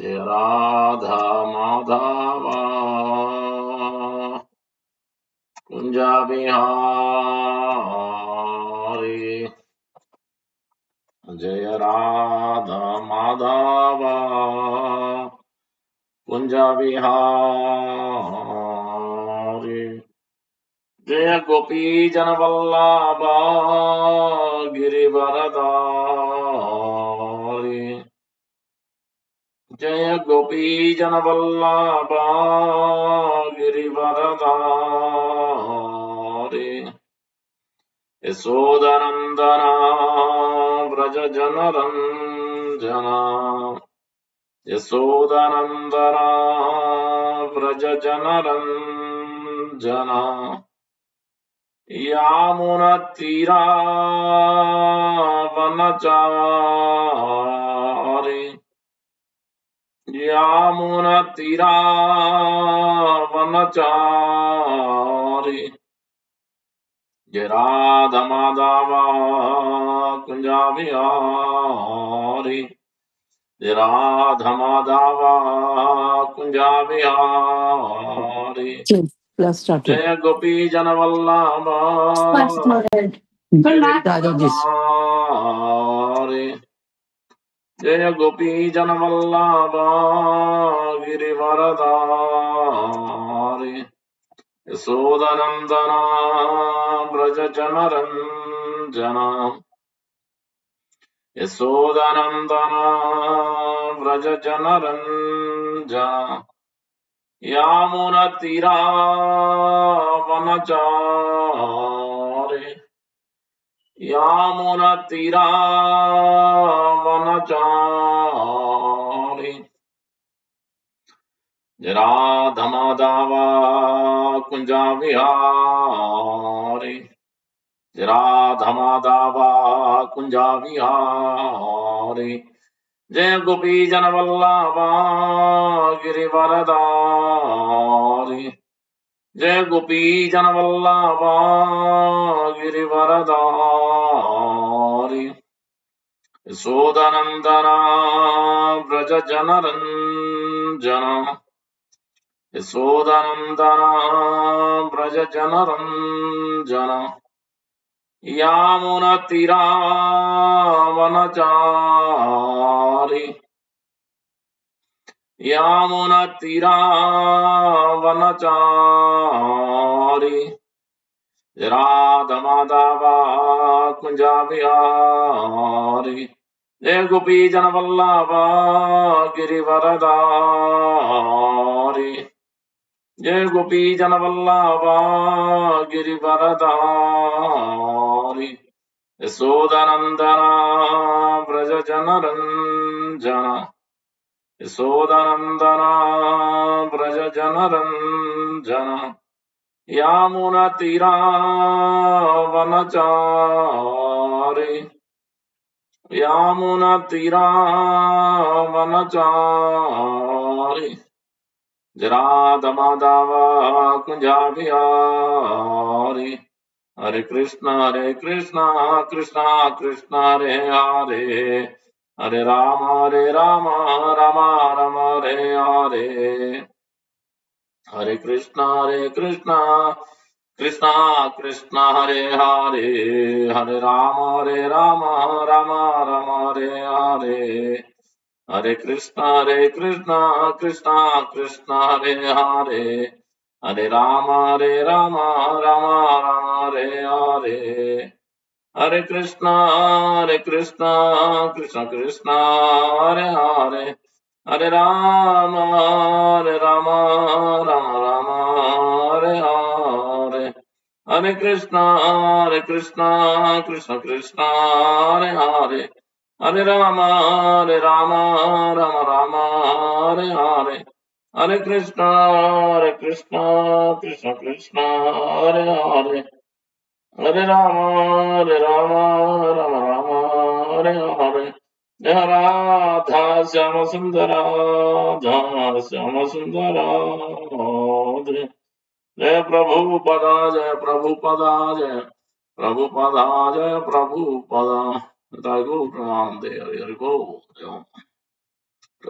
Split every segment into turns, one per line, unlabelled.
जय राधा माधवा कुंज बिहारी। जय राधा माधवा कुंज बिहारी। जय गोपी जन वल्लभा गिरिवरधारी। जय गोपी जन वल्लभा गिरिवरधारी। यशोदनंदना व्रज जनरंजना। यशोदनंदना व्रज जनरंजना। यामुनतीरा वनचारी। यामुनतीरा वनचारी। जय राधा माधवा कुंज बिहारी। जय राधा माधवा कुंज बिहारी। जय गोपी जन वल्लभा गिरिवरधारी। जय गोपी जन वल्लभा गिरिवरधारी। यशोदनंदना व्रज जनरंजना। यशोदनंदना व्रज जनरंजना। यामुनतीरा वनचारी। यामुनतीरा वनचारी। जय राधा माधवा कुंज बिहारी। जय राधा माधवा कुंज बिहारी। जय गोपी जन वल्लभा गिरिवरधारी। जय गोपी जन वल्लभा गिरिवरधारी। यशोदनंदना व्रज जनरंजना। यशोदनंदना व्रज जनरंजना। यामुनतीरा वनचारी। यामुनतीरा वनचारी। जय राधा माधवा कुंज बिहारी। जय गोपी जन वल्लभा गिरिवरधारी। जय गोपी जन वल्लभा गिरिवरधारी। यशोदनंदना व्रज जनरंजना। यशोदनंदना व्रज जनरंजना। यामुनतीरा वनचारी। यामुनतीरा वनचारी। जय राधा माधवा कुंज बिहारी। हरे कृष्णा कृष्णा कृष्णा हरे हरे। हरे राम राम राम हरे हरे। हरे कृष्णा कृष्णा कृष्णा हरे हरे। हरे राम राम राम हरे हरे। हरे कृष्णा कृष्णा कृष्णा हरे हरे। हरे राम राम राम हरे हरे। हरे कृष्णा कृष्णा कृष्णा हरे हरे। हरे राम राम राम हरे हरे। हरे कृष्णा कृष्णा कृष्णा हरे हरे। हरे राम राम राम हरे हरे। हरे कृष्णा कृष्णा हरे हरे। हरे राम राम हरे हरे। जय राधा श्याम सुंदर राधा श्याम सुंदर राधे। जय प्रभु पदा जय प्रभु पदा जय प्रभु पदा जय प्रभु पदा। गो प्रणाम दे हरि हरि गो।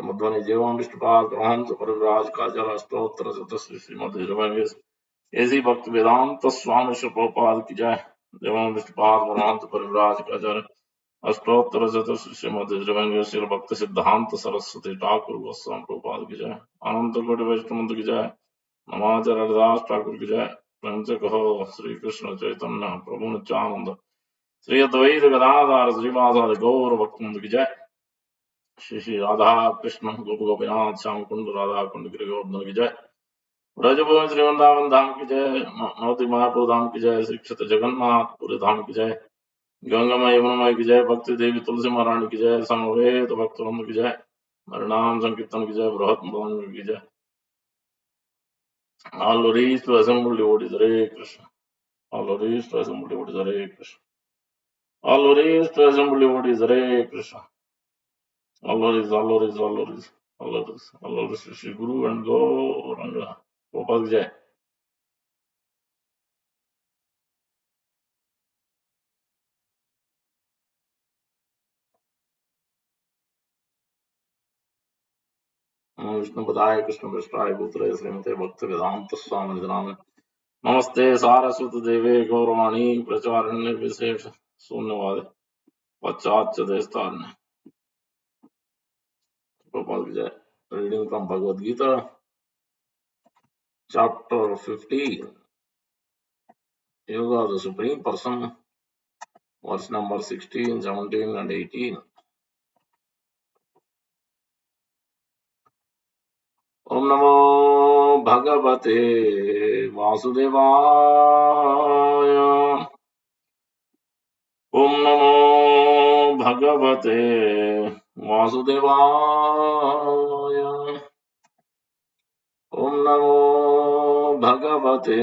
मध्वनि जीवन विष्णुपाद ब्रह्म परिव्राज काजल स्तोत्र चतुश्री श्रीमद ऐसी भक्त वेदांत स्वामी श्री प्रभुपाद की जय। जीवन विष्णुपाद ब्रह्म परिव्राज काजल अष्टोत्तर चतुश्री श्रीमद श्री भक्त सिद्धांत सरस्वती ठाकुर गोस्वामी प्रभुपाद की जय। अनंत कोटि वैष्णव की जय। नमाचार्य हरिदास ठाकुर की जय। प्रेम से कहो श्री कृष्ण चैतन्य प्रभु नित्यानंद श्री अद्वैत गदाधर श्रीवासादि गौर भक्तवृंद की जय। श्री श्री राधा कृष्ण गोप गोपीनाथ श्याम कुंड राधा कुंड गिरि गोवर्धन की जय। ब्रजभुवन श्री वृंदावन धाम की जय। नवती मायापुर धाम की जय। श्री क्षेत्र जगन्नाथ पूरे धाम की जय। गंगामय यमुनामय की जय। भक्ति देवी तुलसी महारानी की जय। समवेत भक्तवृंद की जय। हरिनाम संकीर्तन की जय। बृहत की जय। All glories to assembled devotees, Hare Krishna. All glories to assembled devotees, Hare Krishna. All glories to assembled devotees, Hare Krishna. All glories, all glories, all glories, all glories, all glories to Shri Guru and Gauranga. Gopal Jai. Vishnu Padaya Krishna Prasthaya Bhutale Srimate Bhakti Vedanta Swami Nidhaname. Namaste Saraswati Deve Gauravani Pracharanya Visesh Sunyavade Pachatya Destarne. Gopal Jai. Reading from Bhagavad Gita, chapter 15. Yoga of the Supreme Person, verse number 16, 17 and 18. Om Namo Bhagavate Vasudevaya. Om Namo Bhagavate Vasudevaya. Om Namo Bhagavate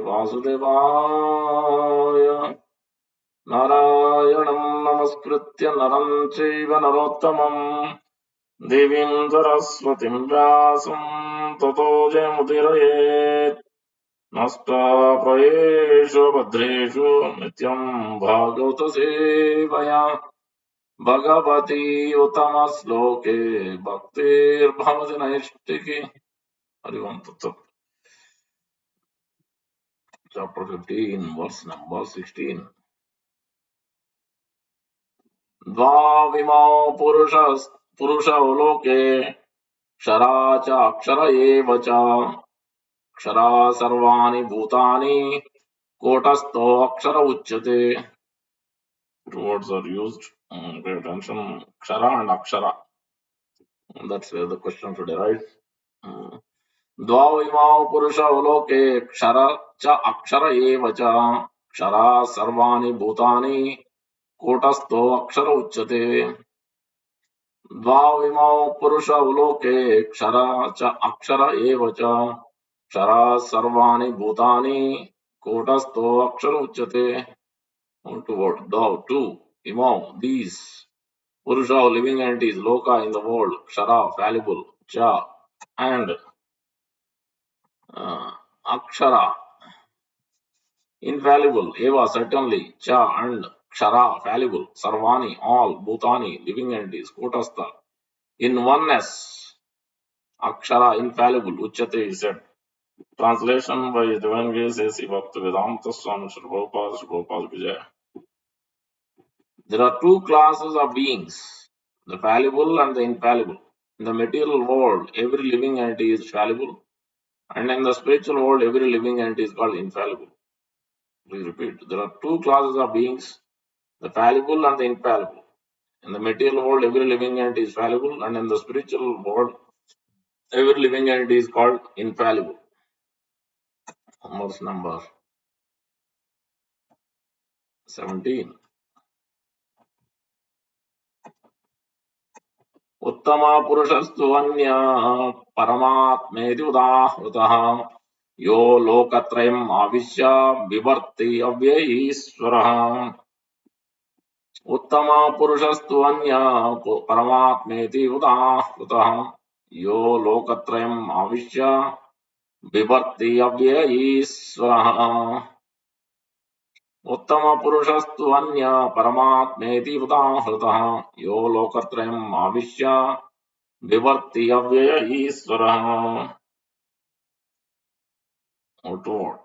Vasudevaya. Narayanam Namaskritya Naram Chaiva Narottamam Devim Saraswatim Vyasam Tato Jayamudirayet Nasta Prayeshu Bhadreshu Nityam Bhagavata Sevaya Bhagavati Uttama Sloke Bhaktir Bhavati Naishtiki. Harivam Tatsat. Chapter 15, verse number 16. द्वाविमौ पुरुषौ लोके क्षरा च अक्षर एव च क्षरा सर्वाणि भूतानि कूटस्थो अक्षर उच्यते. Two words are used. Pay attention. Kshara and Akshara. That's where the question should arise. Dvaimau purusha loke kshara cha akshara eva cha kshara sarvani bhutani kutastho akshara uchyate. Dvaimau purusha loke kshara cha akshara eva cha kshara sarvani bhutani kutastho akshara uchyate. One to word. Thou, two, imau, these. Purusha, living entities, loka, in the world, kshara, fallible, cha, and akshara, infallible, eva, certainly, cha, and kshara, fallible, sarvani, all, bhutani, living entities, kutastha, in oneness, akshara, infallible, uchyate is said. Translation by Divine Grace A.C. Bhaktivedanta Swami Sri Prabhupada Ki Jai. There are two classes of beings, the fallible and the infallible. In the material world, every living entity is fallible, and in the spiritual world, every living entity is called infallible. Please repeat. There are two classes of beings, the fallible and the infallible. In the material world, every living entity is fallible, and in the spiritual world, every living entity is called infallible. Verse number 17. Uttama purushastu anya paramatmeti udahritah yo lokatrayam avishya vivarti avyayiswarah. Uttama purushastu anya paramatmeti udahritah yo lokatrayam avishya vivarti avyayiswarah. Uttama purushastu anya paramatmeti udahritah yo lokatrayam avishya Vivarti Avyaya Isvara. What?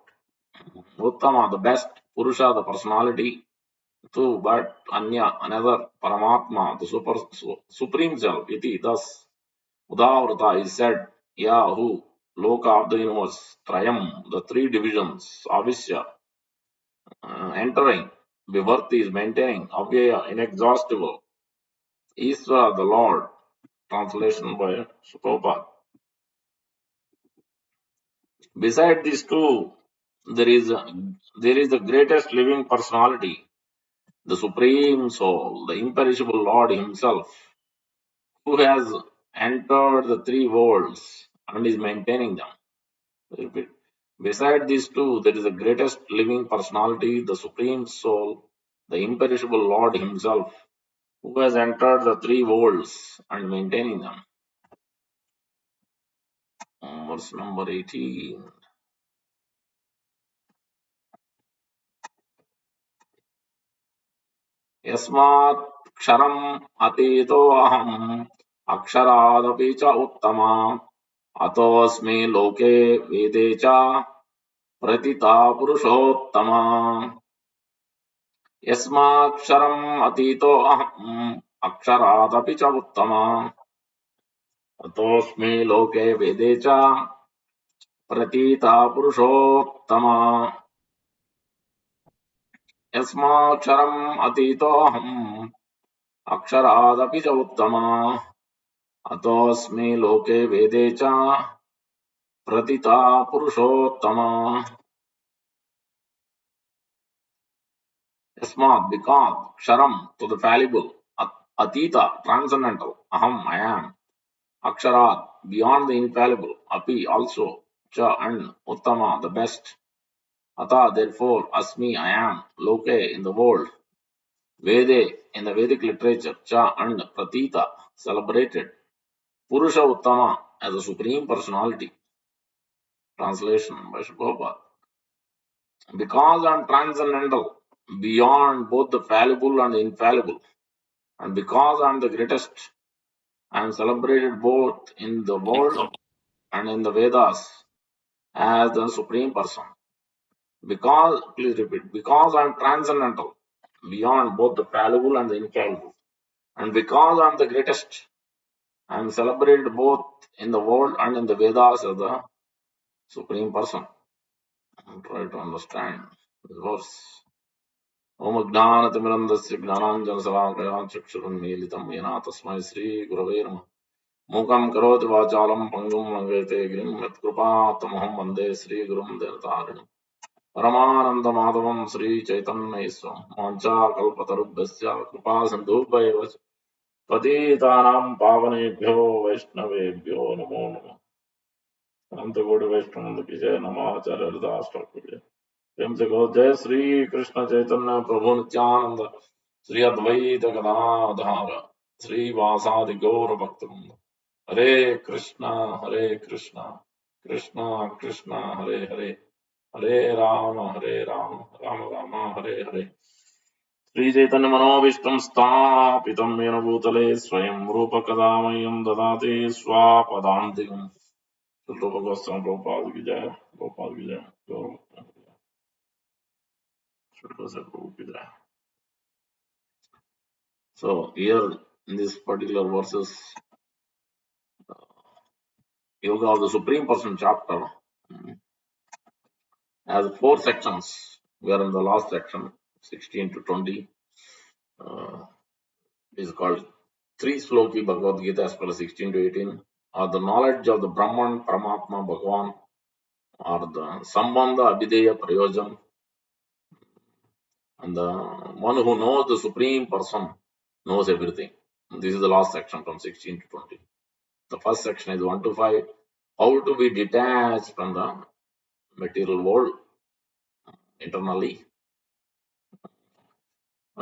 Uttama, the best. Purusha, the personality. Two, but Anya, another. Paramatma, the supreme self. Iti, thus. Udavrata is said. Yahu, Loka of the universe. Trayam, the three divisions. Avisya, entering. Vivarti is maintaining. Avyaya, inexhaustible. Isvara, the Lord. Translation by Prabhupada. Beside these two, there is the greatest living personality, the supreme soul, the imperishable Lord Himself, who has entered the three worlds and is maintaining them. Repeat. Beside these two, there is the greatest living personality, the supreme soul, the imperishable Lord Himself, who has entered the three worlds and maintaining them. Verse number 18. यस्मात् क्षरम् अतीतोऽहम् अक्षरादपि च उत्तमा अतोऽस्मि लोके वेदे च प्रतिता पुरुषोत्तमा यस्माक्षरम् अतीतोऽहम् अक्षरादपि च उत्तमा अतोऽस्मि लोके वेदे च प्रतीता पुरुषोत्तमा यस्माक्षरम् अतीतोऽहम् अक्षरादपि च उत्तमा अतोऽस्मि लोके वेदे च प्रतिता पुरुषोत्तमा यस्मात् because ksharam to the fallible atita transcendental aham I am aksharat beyond the infallible api also cha and uttama the best ata therefore asmi I am loke in the world vede in the Vedic literature cha and pratita celebrated purusha uttama as a supreme personality. Translation by Prabhupada. Because I am transcendental, beyond both the fallible and the infallible, and because I am the greatest, I am celebrated both in the world and in the Vedas as the supreme person. Because, please repeat, because I am transcendental, beyond both the fallible and the infallible, and because I am the greatest, I am celebrated both in the world and in the Vedas as the supreme person. Try to understand this verse. ओम ज्ञानतिमिरन्दस्य ज्ञानाञ्जनशलाकया चक्षुरुन्मीलितं येन तस्मै श्रीगुरवे नमः मूकं करोति वाचालं पङ्गुं लङ्घयते गिरिं यत्कृपातमहं वन्दे श्रीगुरुं देवतारिणम् परमानन्दमाधवं श्रीचैतन्यईश्वरं वाञ्छाकल्पतरुभ्यश्च कृपासिन्धुभ्यैव च पतितानां पावनेभ्यो वैष्णवेभ्यो नमो नमः अनंतकोटि वैष्णव की जय नमाचार्य हरिदास ठाकुर जय प्रेम से कहो जय श्री कृष्ण चैतन्य प्रभु नित्यानंद श्री अद्वैत गदाधार श्री वासादि गौर भक्त हरे कृष्णा कृष्णा कृष्णा हरे हरे हरे राम राम राम हरे हरे श्री चैतन्य मनोभीष्टं स्थापितं येन भूतले स्वयं रूप कदा मह्यं ददाति स्वापदान्तिकम् Prabhupada ki jai, Prabhupada ki jai, Prabhupada ki jai. So here in this particular verses, Yoga of the Supreme Person chapter has four sections. We are in the last section, 16 to 20. Is called three Sloki Bhagavad Gita as per 16 to 18, or the knowledge of the Brahman, Paramatma, Bhagavan, or the Sambandha, Abhideya, Prayojan, and the one who knows the Supreme Person knows everything. And this is the last section from 16 to 20. The first section is 1 to 5, how to be detached from the material world internally.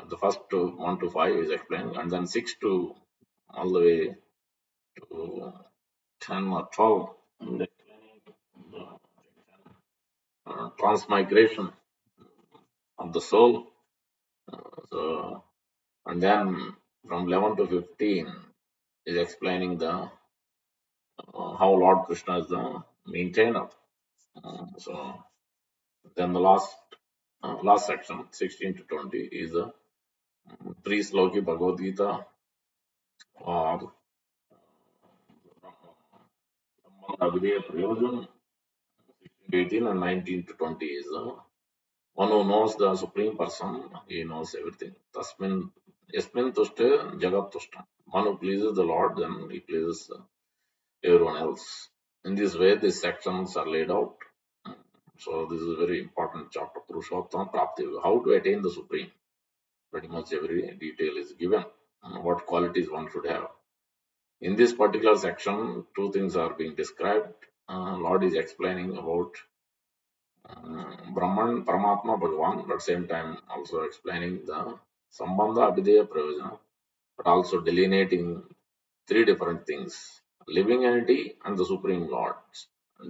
The first 1 to 5 is explained, and then 6 to all the way to 10 or 12 is explaining the transmigration of the soul. So, and then from 11 to 15 is explaining the how Lord Krishna is the maintainer. So then the last section, 16 to 20, is the pre-Sloki Bhagavad Gita or Abhideya Prayojan. 18 and 19 to 20 is one who knows the Supreme Person, he knows everything. Tasmin Yasmin Tushte Jagat Tushtam. One who pleases the Lord, then he pleases everyone else. In this way, these sections are laid out. So this is a very important chapter, Purushottam Prapti. How to attain the Supreme? Pretty much every detail is given. What qualities one should have. In this particular section, two things are being described. Lord is explaining about Brahman, Paramatma, Bhagavan, but same time also explaining the Sambandha, Abhideya, Prayojana, but also delineating three different things: living entity and the Supreme Lord.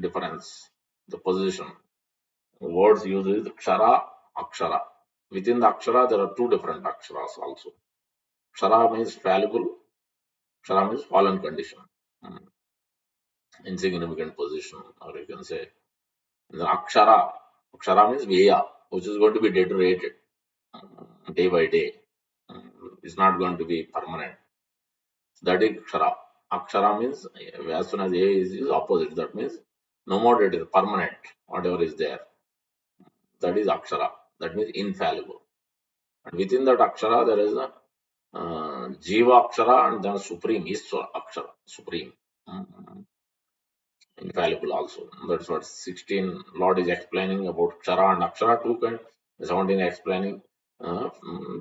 Difference, the position. Words used is Kshara, Akshara. Within the Akshara, there are two different Aksharas also. Kshara means fallible, Kshara means fallen condition, insignificant position, or you can say the Akshara. Akshara means Vya, which is going to be deteriorated day by day. It's not going to be permanent. That is Akshara. Akshara means as soon as A is opposite, that means no more it is permanent, whatever is there. That is Akshara. That means infallible. And within that Akshara, there is a Jiva Akshara and then Supreme, Iswara Akshara, Supreme. Infallible also. That's what 16 Lord is explaining about Kshara and Akshara, two kind. 17 explaining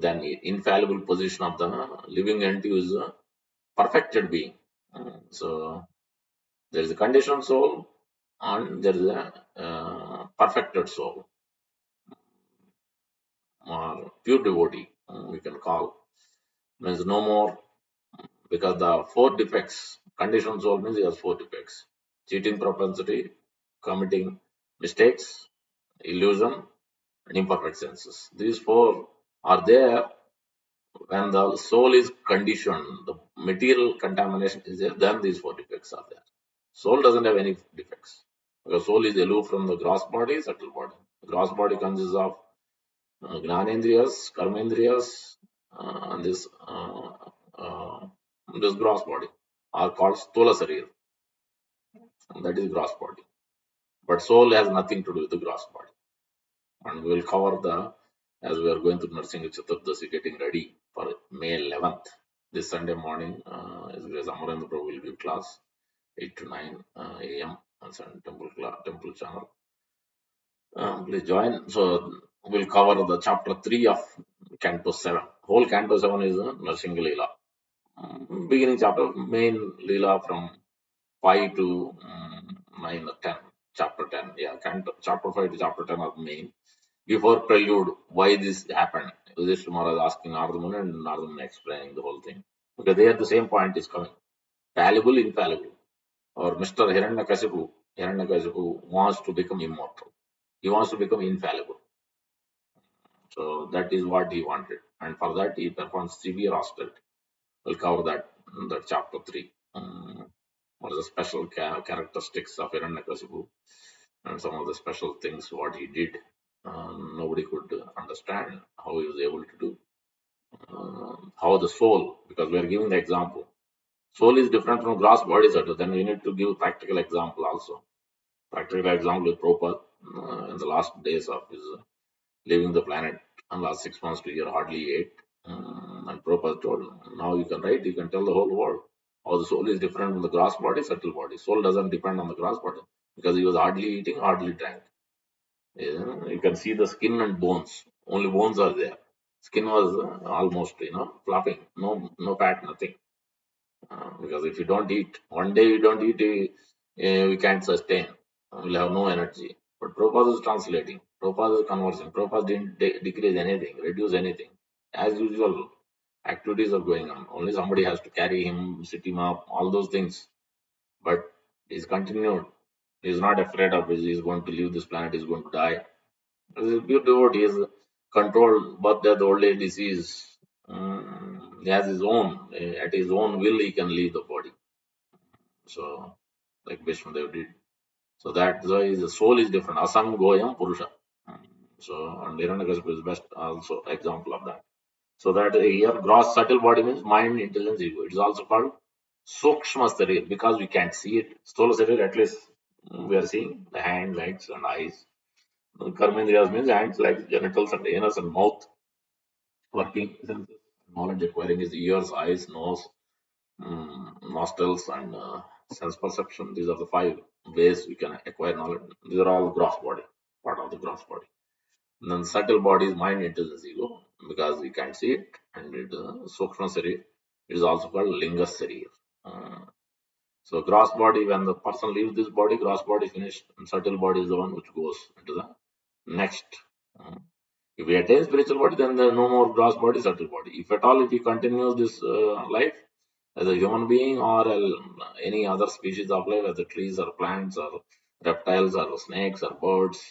then infallible position of the living entity is a perfected being. So there is a conditioned soul and there is a perfected soul or pure devotee, we can call. Means no more, because the four defects, conditioned soul means he has four defects: cheating propensity, committing mistakes, illusion, and imperfect senses. These four are there when the soul is conditioned, the material contamination is there, then these four defects are there. Soul doesn't have any defects because soul is aloof from the gross body, subtle body. The gross body consists of Gnanendriyas, Karmendriyas, and this gross body are called Stula Sarir. That is gross body. But soul has nothing to do with the gross body. And we will cover as we are going to Narsinga Chaturdasi, getting ready for May 11th. This Sunday morning, as Amarendra Prabhu will give class 8 to 9 a.m. on temple channel. Please join. So we'll cover the chapter 3 of Canto 7. Whole Canto 7 is Narsinga Leela. Beginning chapter, main Leela from 5 to 9 or 10. Chapter 10. Yeah, chapter 5 to chapter 10 are main. Before prelude, why this happened? Yudhishthira Maharaj asking Narada and Narada explaining the whole thing. Because there the same point is coming. Fallible, infallible. Or Mr. Hiranyakasipu wants to become immortal. He wants to become infallible. So that is what he wanted. And for that he performs severe austerity. We'll cover that in the chapter 3. What are the special characteristics of Hiranyakasipu and some of the special things what he did. Nobody could understand how he was able to do. How the soul, because we are giving the example. Soul is different from gross body, then we need to give practical example also. Practical example with Prabhupada in the last days of his leaving the planet, and last 6 months to a year hardly ate. And Prabhupada told, now you can write, you can tell the whole world how the soul is different from the gross body, subtle body. Soul doesn't depend on the gross body because he was hardly eating, hardly drank. You can see the skin and bones. Only bones are there. Skin was almost, fluffing. No fat, nothing. Because if you don't eat, one day you don't eat, we can't sustain. We'll have no energy. But Prabhupada is translating. Prabhupada is conversing. Prabhupada didn't decrease anything, reduce anything. As usual, activities are going on. Only somebody has to carry him, sit him up, all those things. But he's continued. He's not afraid of it. He's going to leave this planet. He's going to die. He's a pure devotee. He is controlled birth, death, old age, disease. He has his own. At his own will, he can leave the body. So like Vishnudev did. So that's why the soul is different. Asangoyam Purusha. Mm. So, and Hiranyakasipu is best also example of that. So that here gross subtle body means mind, intelligence, ego. It is also called Sukshma Sarir because we can't see it. Sthola Sarir, at least we are seeing the hand, legs, and eyes. Karmendriyas means hands, legs, genitals, and anus and mouth working. Senses. Knowledge acquiring is ears, eyes, nose, nostrils, and sense perception. These are the five ways we can acquire knowledge. These are all gross body, part of the gross body. And then subtle body is mind, intelligence, ego, because we can't see it. And it Sukshma Sarir, it is also called Linga Sarir. Uh, so gross body, when the person leaves this body, gross body finished, and subtle body is the one which goes into the next. Uh, if we attain spiritual body, then there is no more gross body, subtle body. If at all, if he continues this life as a human being or any other species of life, whether trees or plants or reptiles or snakes or birds,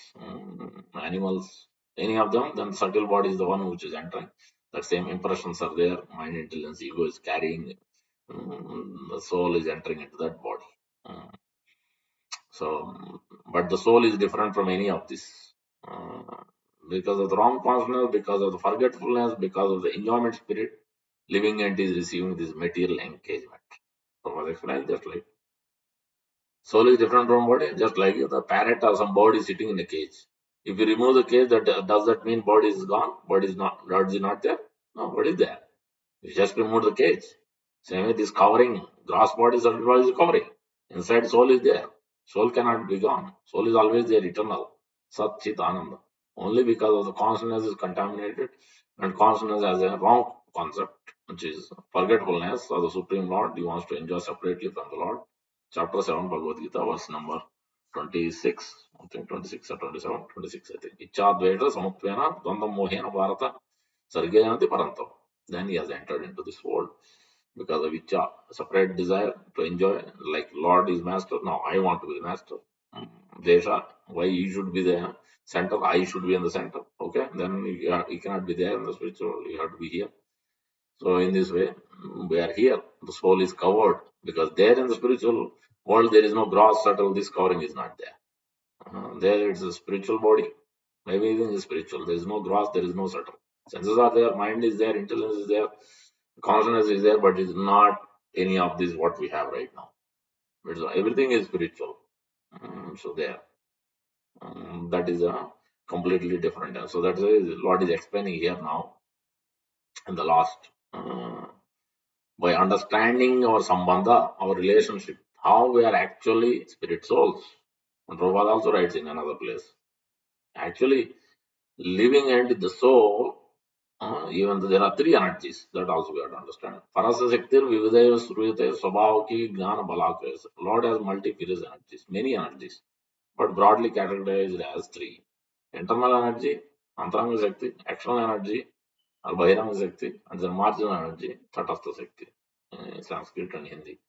animals, any of them, then subtle body is the one which is entering. That same impressions are there. Mind, intelligence, ego is carrying. The soul is entering into that body. Uh, but the soul is different from any of this. Uh, because of the wrong consciousness, because of the forgetfulness, because of the enjoyment spirit, living entity is receiving this material engagement. So, was explained just like soul is different from body, just like the parrot or some bird is sitting in a cage. If you remove the cage, that does that mean body is gone? Body is not there? No, body is there. You just remove the cage. Same way, this covering, gross body, subtle body is covering. Inside soul is there. Soul cannot be gone. Soul is always there, eternal. Sat Chit Ananda. Only because of the consciousness is contaminated and consciousness has a wrong concept, which is forgetfulness of the Supreme Lord. He wants to enjoy separately from the Lord. Chapter 7, Bhagavad Gita, verse number 26. I think 26 or 27, 26, I think. Ichadveta Samutvena Dvandam Mohena Bharata Sargayanati Parantam. Then he has entered into this world because of Icha, separate desire to enjoy, like Lord is master. Now I want to be the master. Desha, why you should be the center, I should be in the center. Okay, then you cannot be there in the spiritual world, you have to be here. So in this way, we are here. The soul is covered because there in the spiritual world there is no gross subtle. This covering is not there. There it's a spiritual body. Everything is spiritual. There is no gross. There is no subtle. Senses are there. Mind is there. Intelligence is there. Consciousness is there, but it's not any of this what we have right now. Everything is spiritual. So there, that is a completely different. So that's why Lord is explaining here now in the last. By understanding our sambandha, our relationship, how we are actually spirit souls. And Prabhupada also writes in another place. Actually, living and the soul, even though there are three energies, that also we have to understand. Parasa Shaktir, Vividaya, Suruyate, Swabhavaki, Jnana, Balakres. Lord has multifarious energies, many energies, but broadly categorized as three. Internal energy, Antaranga Shakti, external energy, or Bahiranga Shakti, and the marginal energy, Tatastha Shakti, Sanskrit and Hindi.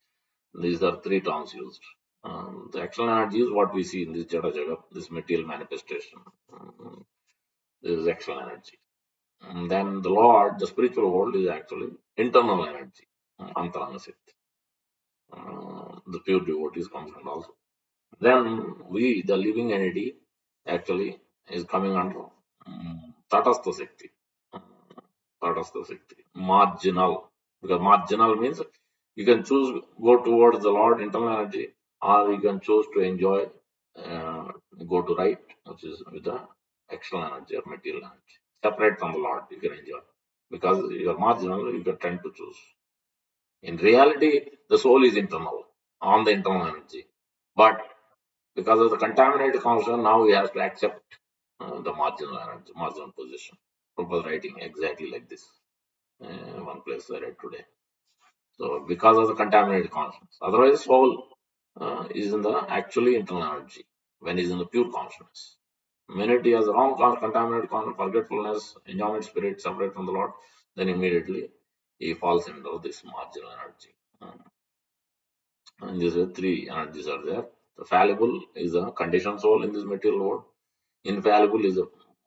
These are three terms used. The external energy is what we see in this Jada Jagat, this material manifestation. This is external energy. And then the Lord, the spiritual world, is actually internal energy, Antaranga Shakti. The pure devotees comes from also. Then we, the living entity, actually is coming under Tatastha Shakti. Tatastha Shakti. Marginal. Because marginal means you can choose go towards the Lord, internal energy, or you can choose to enjoy, go to right, which is with the external energy or material energy. Separate from the Lord, you can enjoy. Because you are marginal, you can tend to choose. In reality, the soul is internal, on the internal energy. But because of the contaminated consciousness, now we have to accept the marginal energy, marginal position. Prabhupada writing exactly like this. One place I read today. So because of the contaminated consciousness. Otherwise, soul is in the actually internal energy when is in the pure consciousness. Minute he has wrong contaminated consciousness, forgetfulness, enjoyment spirit separate from the Lord, then immediately he falls into this marginal energy. And these are three energies are there. The fallible is a conditioned soul in this material world. Infallible is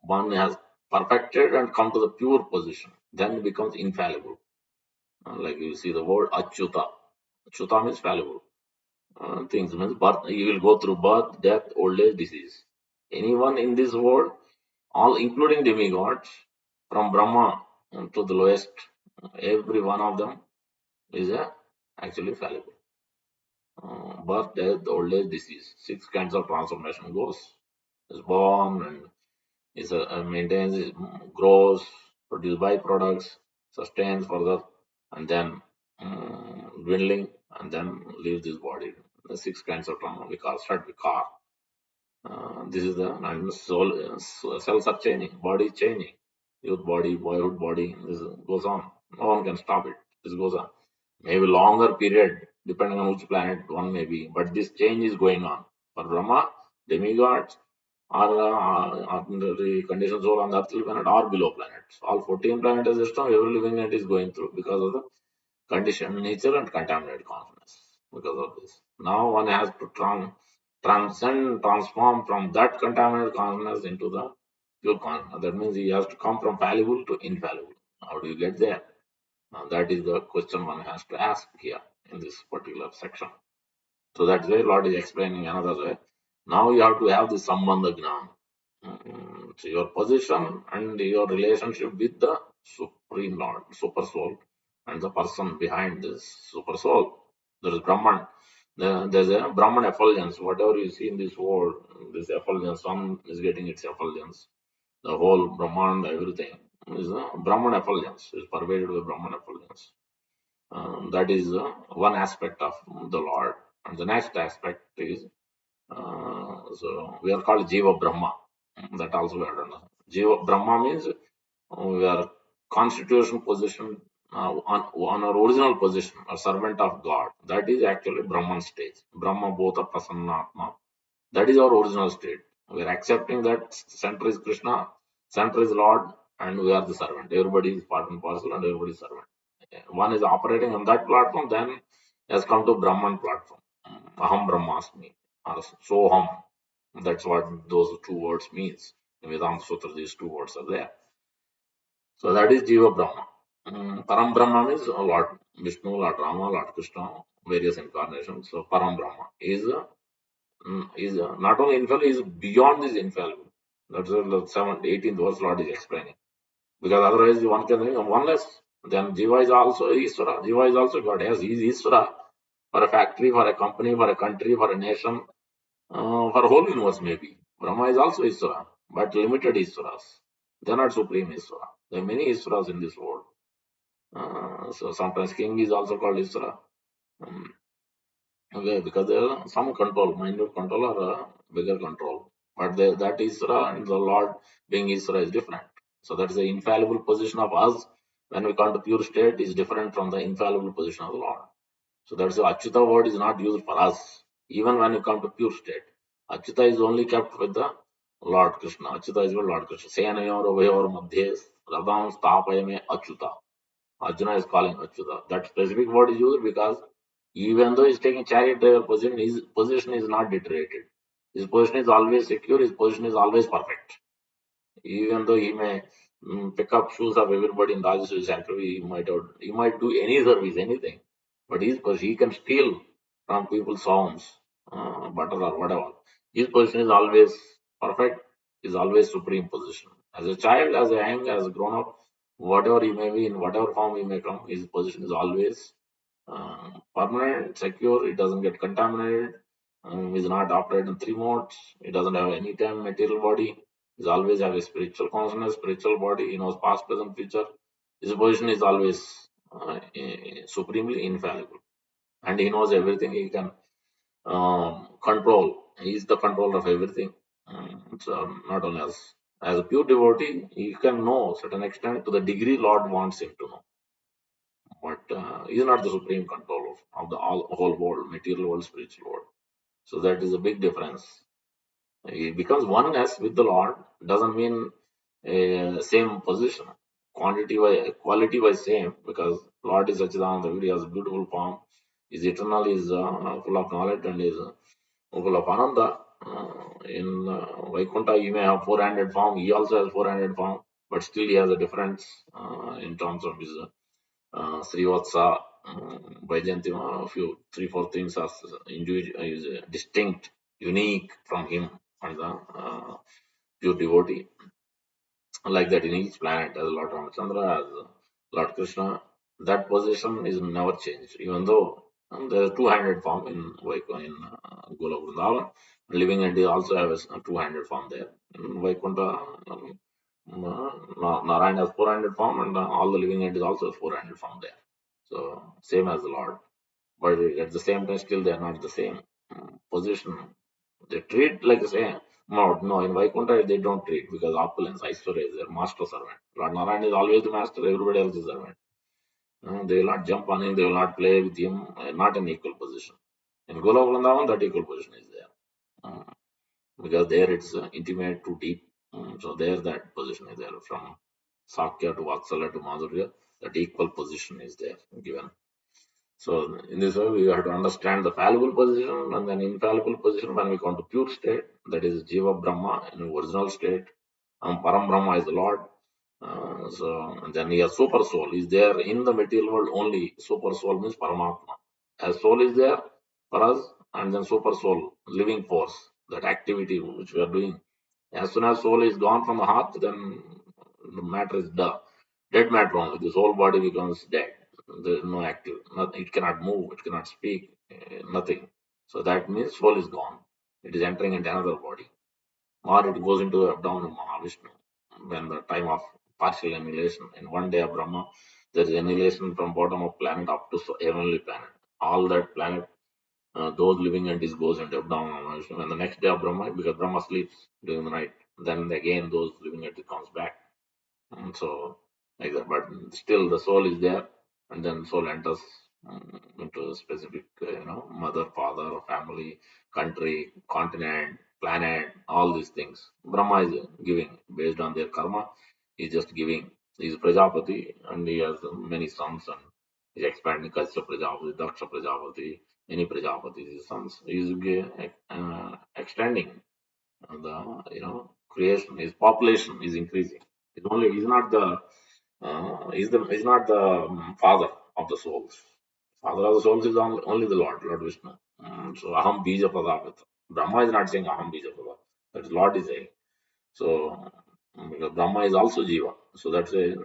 one has perfected and come to the pure position. Then it becomes infallible. Like you see the word Achyuta. Achyuta means fallible. things. Means birth, you will go through birth, death, old age, disease. Anyone in this world, all including demigods, from Brahma to the lowest, every one of them is actually fallible. Birth, death, old age, disease. Six kinds of transformation goes. Is born and maintains, grows, produces byproducts, sustains further, and then dwindling, and then leaves this body. The six kinds of trauma, vikar. This is the and soul, cells are changing, body is changing, youth body, boyhood body. This goes on. No one can stop it. This goes on. Maybe longer period, depending on which planet one may be, but this change is going on. For Brahma, demigods, or ordinary conditions soul on the earthly planet or below planets. All 14 planetary system, every living entity is going through because of the conditioned nature and contaminated consciousness. Because of this, now one has to transcend, transform from that contaminated consciousness into the pure consciousness. That means he has to come from fallible to infallible. How do you get there? Now that is the question one has to ask here in this particular section. So that's why Lord is explaining another way. Now you have to have the sambandha gnana. So your position and your relationship with the Supreme Lord, Super Soul, and the person behind this Super Soul. There is Brahman. There's a Brahman effulgence. Whatever you see in this world, this effulgence, sun is getting its effulgence. The whole Brahman, everything is a Brahman effulgence, is pervaded with Brahman effulgence. That is one aspect of the Lord. And the next aspect is, so we are called Jiva Brahma. That also we have to know. Jiva Brahma means we are constitutional position on our original position, a servant of God. That is actually Brahman stage. Brahma Bhota Prasannatma. That is our original state. We are accepting that center is Krishna, center is Lord, and we are the servant. Everybody is part and parcel, and everybody is servant. One is operating on that platform, then has come to Brahman platform. Aham Brahmasmi, or Soham. That's what those two words means. In Vedanta Sutra, these two words are there. So that is Jiva Brahma. Param Brahma means Lord Vishnu, Lord Rama, Lord Krishna, various incarnations. So Param Brahma is not only infallible, is beyond this infallible. That's the 18th verse Lord is explaining. Because otherwise one can think oneness. Then Jiva is also Isvara. Jiva is also God. Yes, he is Isvara for a factory, for a company, for a country, for a nation, for a whole universe maybe. Brahma is also Isvara, but limited Isvaras. They are not supreme Isvara. There are many Isvaras in this world. So sometimes king is also called Isvara. Okay, because there are some control, minute control or bigger control. But that Isra and the Lord being Isra is different. So that is the infallible position of us when we come to pure state is different from the infallible position of the Lord. So that's the Achyuta word is not used for us, even when you come to pure state. Achyuta is only kept with the Lord Krishna. Achyuta is with Lord Krishna. Senayor Uvayor Madhye Radam Stapayame Achyuta. Arjuna is calling Achyuta. That specific word is used because even though he's taking chariot driver position, his position is not deteriorated. His position is always secure, his position is always perfect. Even though he may pick up shoes of everybody in Rajasuri sanctuary, he might do any service, anything. But he can steal from people's homes, butter or whatever. His position is always perfect, is always supreme position. As a child, as a young, as a grown up, whatever he may be, in whatever form he may come, his position is always permanent, secure. It doesn't get contaminated. Is not operated in three modes. It doesn't have any time material body. He always have a spiritual consciousness, spiritual body. He knows past, present, future. His position is always supremely infallible, and he knows everything. He can control. He is the controller of everything. So not only as a pure devotee, he can know certain extent to the degree Lord wants him to know. But he is not the supreme controller of the whole world, material world, spiritual world. So that is a big difference. He becomes oneness with the Lord doesn't mean same position. Quality wise same, because Lord is Sachidananda, he has a beautiful form, is eternal, is full of knowledge, and is full of Ananda. In Vaikuntha, he may have four-handed form, he also has four-handed form, but still he has a difference in terms of his Srivatsa. Vaidyantima, a few, three, four things are individual, is distinct, unique from him and the pure devotee. Like that in each planet, as Lord Ramachandra, as Lord Krishna, that position is never changed, even though there is two-handed form in in Golok Vrindavan. Living entity also has a two-handed form there. In Vaikuntha, Narayana has four-handed form, and all the living entities also have four-handed form there. So same as the Lord, but at the same time, still they are not the same position. They treat like the same. No, no, in Vaikuntha they don't treat because opulence, Aishwarya is their master servant. Lord Narayan is always the master, everybody else is servant. They will not jump on him, they will not play with him, not an equal position. In Golok Vrindavan, that equal position is there. Because there it's intimate to deep. So there that position is there from Sakya to Vatsalya to Madhurya, that equal position is there given. So in this way, we have to understand the fallible position and then infallible position when we come to pure state, that is Jiva Brahma in original state, and Param Brahma is the Lord. And then your super soul is there in the material world only. Super soul means Paramatma. As soul is there for us, and then super soul, living force, that activity which we are doing. As soon as soul is gone from the heart, then the matter is dead matter only. This whole body becomes dead. There is no active. It cannot move. It cannot speak. Nothing. So that means soul is gone. It is entering into another body, or it goes into the abdomen of Mahavishnu when the time of partial annihilation. In one day of Brahma, there is annihilation from bottom of planet up to heavenly planet. All that planet, those living entities goes into abdomen of Mahavishnu. And the next day of Brahma, because Brahma sleeps during the night, then again those living entities comes back. And so like that, but still the soul is there, and then soul enters into a specific, mother, father, family, country, continent, planet, all these things. Brahma is giving based on their karma. He's just giving. He's Prajapati, and he has many sons, and he's expanding Kasya Prajapati, Daksha Prajapati, many Prajapatis, his sons. He's extending the creation. His population is increasing. He's not the he's not the father of the souls. Father of the souls is only the Lord Vishnu. So Aham Bija Pradapita. Brahma is not saying Aham Bija Pada. That is Lord is saying. So because Brahma is also Jiva. So that's a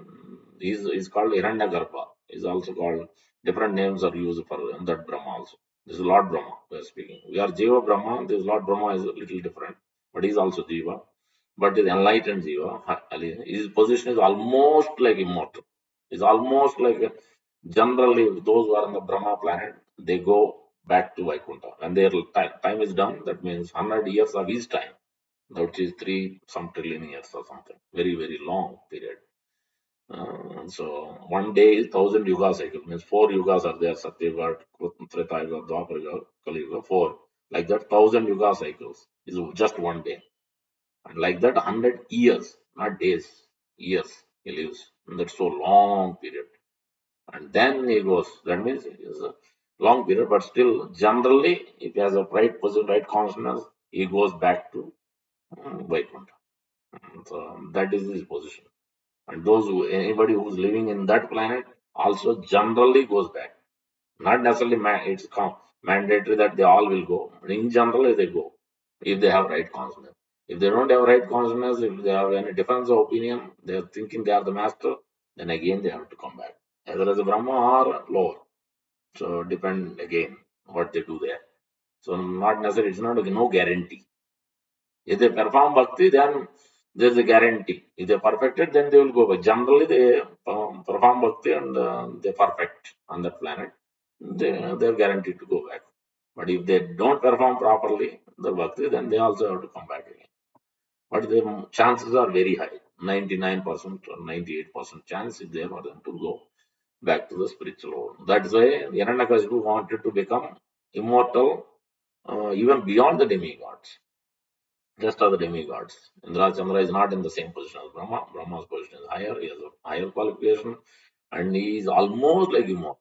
he's called Hiranyagarbha. Is also called, different names are used for that Brahma also. This is Lord Brahma we are speaking. We are Jiva Brahma. This Lord Brahma is a little different, but he's also Jiva. But is enlightened Jiva. His position is almost like immortal. It's almost like generally those who are on the Brahma planet, they go back to Vaikuntha. When their time is done, that means 100 years of his time, which is three some trillion years or something. Very, very long period. So one day is 1,000 yuga cycle, means four yugas are there: Satya Yuga, Treta Yuga, Dwapara Yuga, Kali Yuga, four. Like that, 1,000 yuga cycles is just one day. And like that, 100 years, not days, years he lives. And that's so long period. And then he goes. That means it is a long period, but still, generally, if he has a right position, right consciousness, he goes back to Vaikuntha. So that is his position. And anybody who's living in that planet also generally goes back. Not necessarily it's mandatory that they all will go. But in general, they go if they have right consciousness. If they don't have right consciousness, if they have any difference of opinion, they are thinking they are the master, then again they have to come back, either as a Brahma or lower. So depend again what they do there. So not necessarily, it's not no guarantee. If they perform bhakti, then there is a guarantee. If they perfect it, then they will go back. Generally, they perform bhakti and they perfect on that planet. They are guaranteed to go back. But if they don't perform properly the bhakti, then they also have to come back again. But the chances are very high. 99% or 98% chance is there for them to go back to the spiritual world. That's why Hiranyakashipu wanted to become immortal even beyond the demigods. Just are the demigods. Indra Chandra is not in the same position as Brahma. Brahma's position is higher. He has a higher qualification, and he is almost like immortal.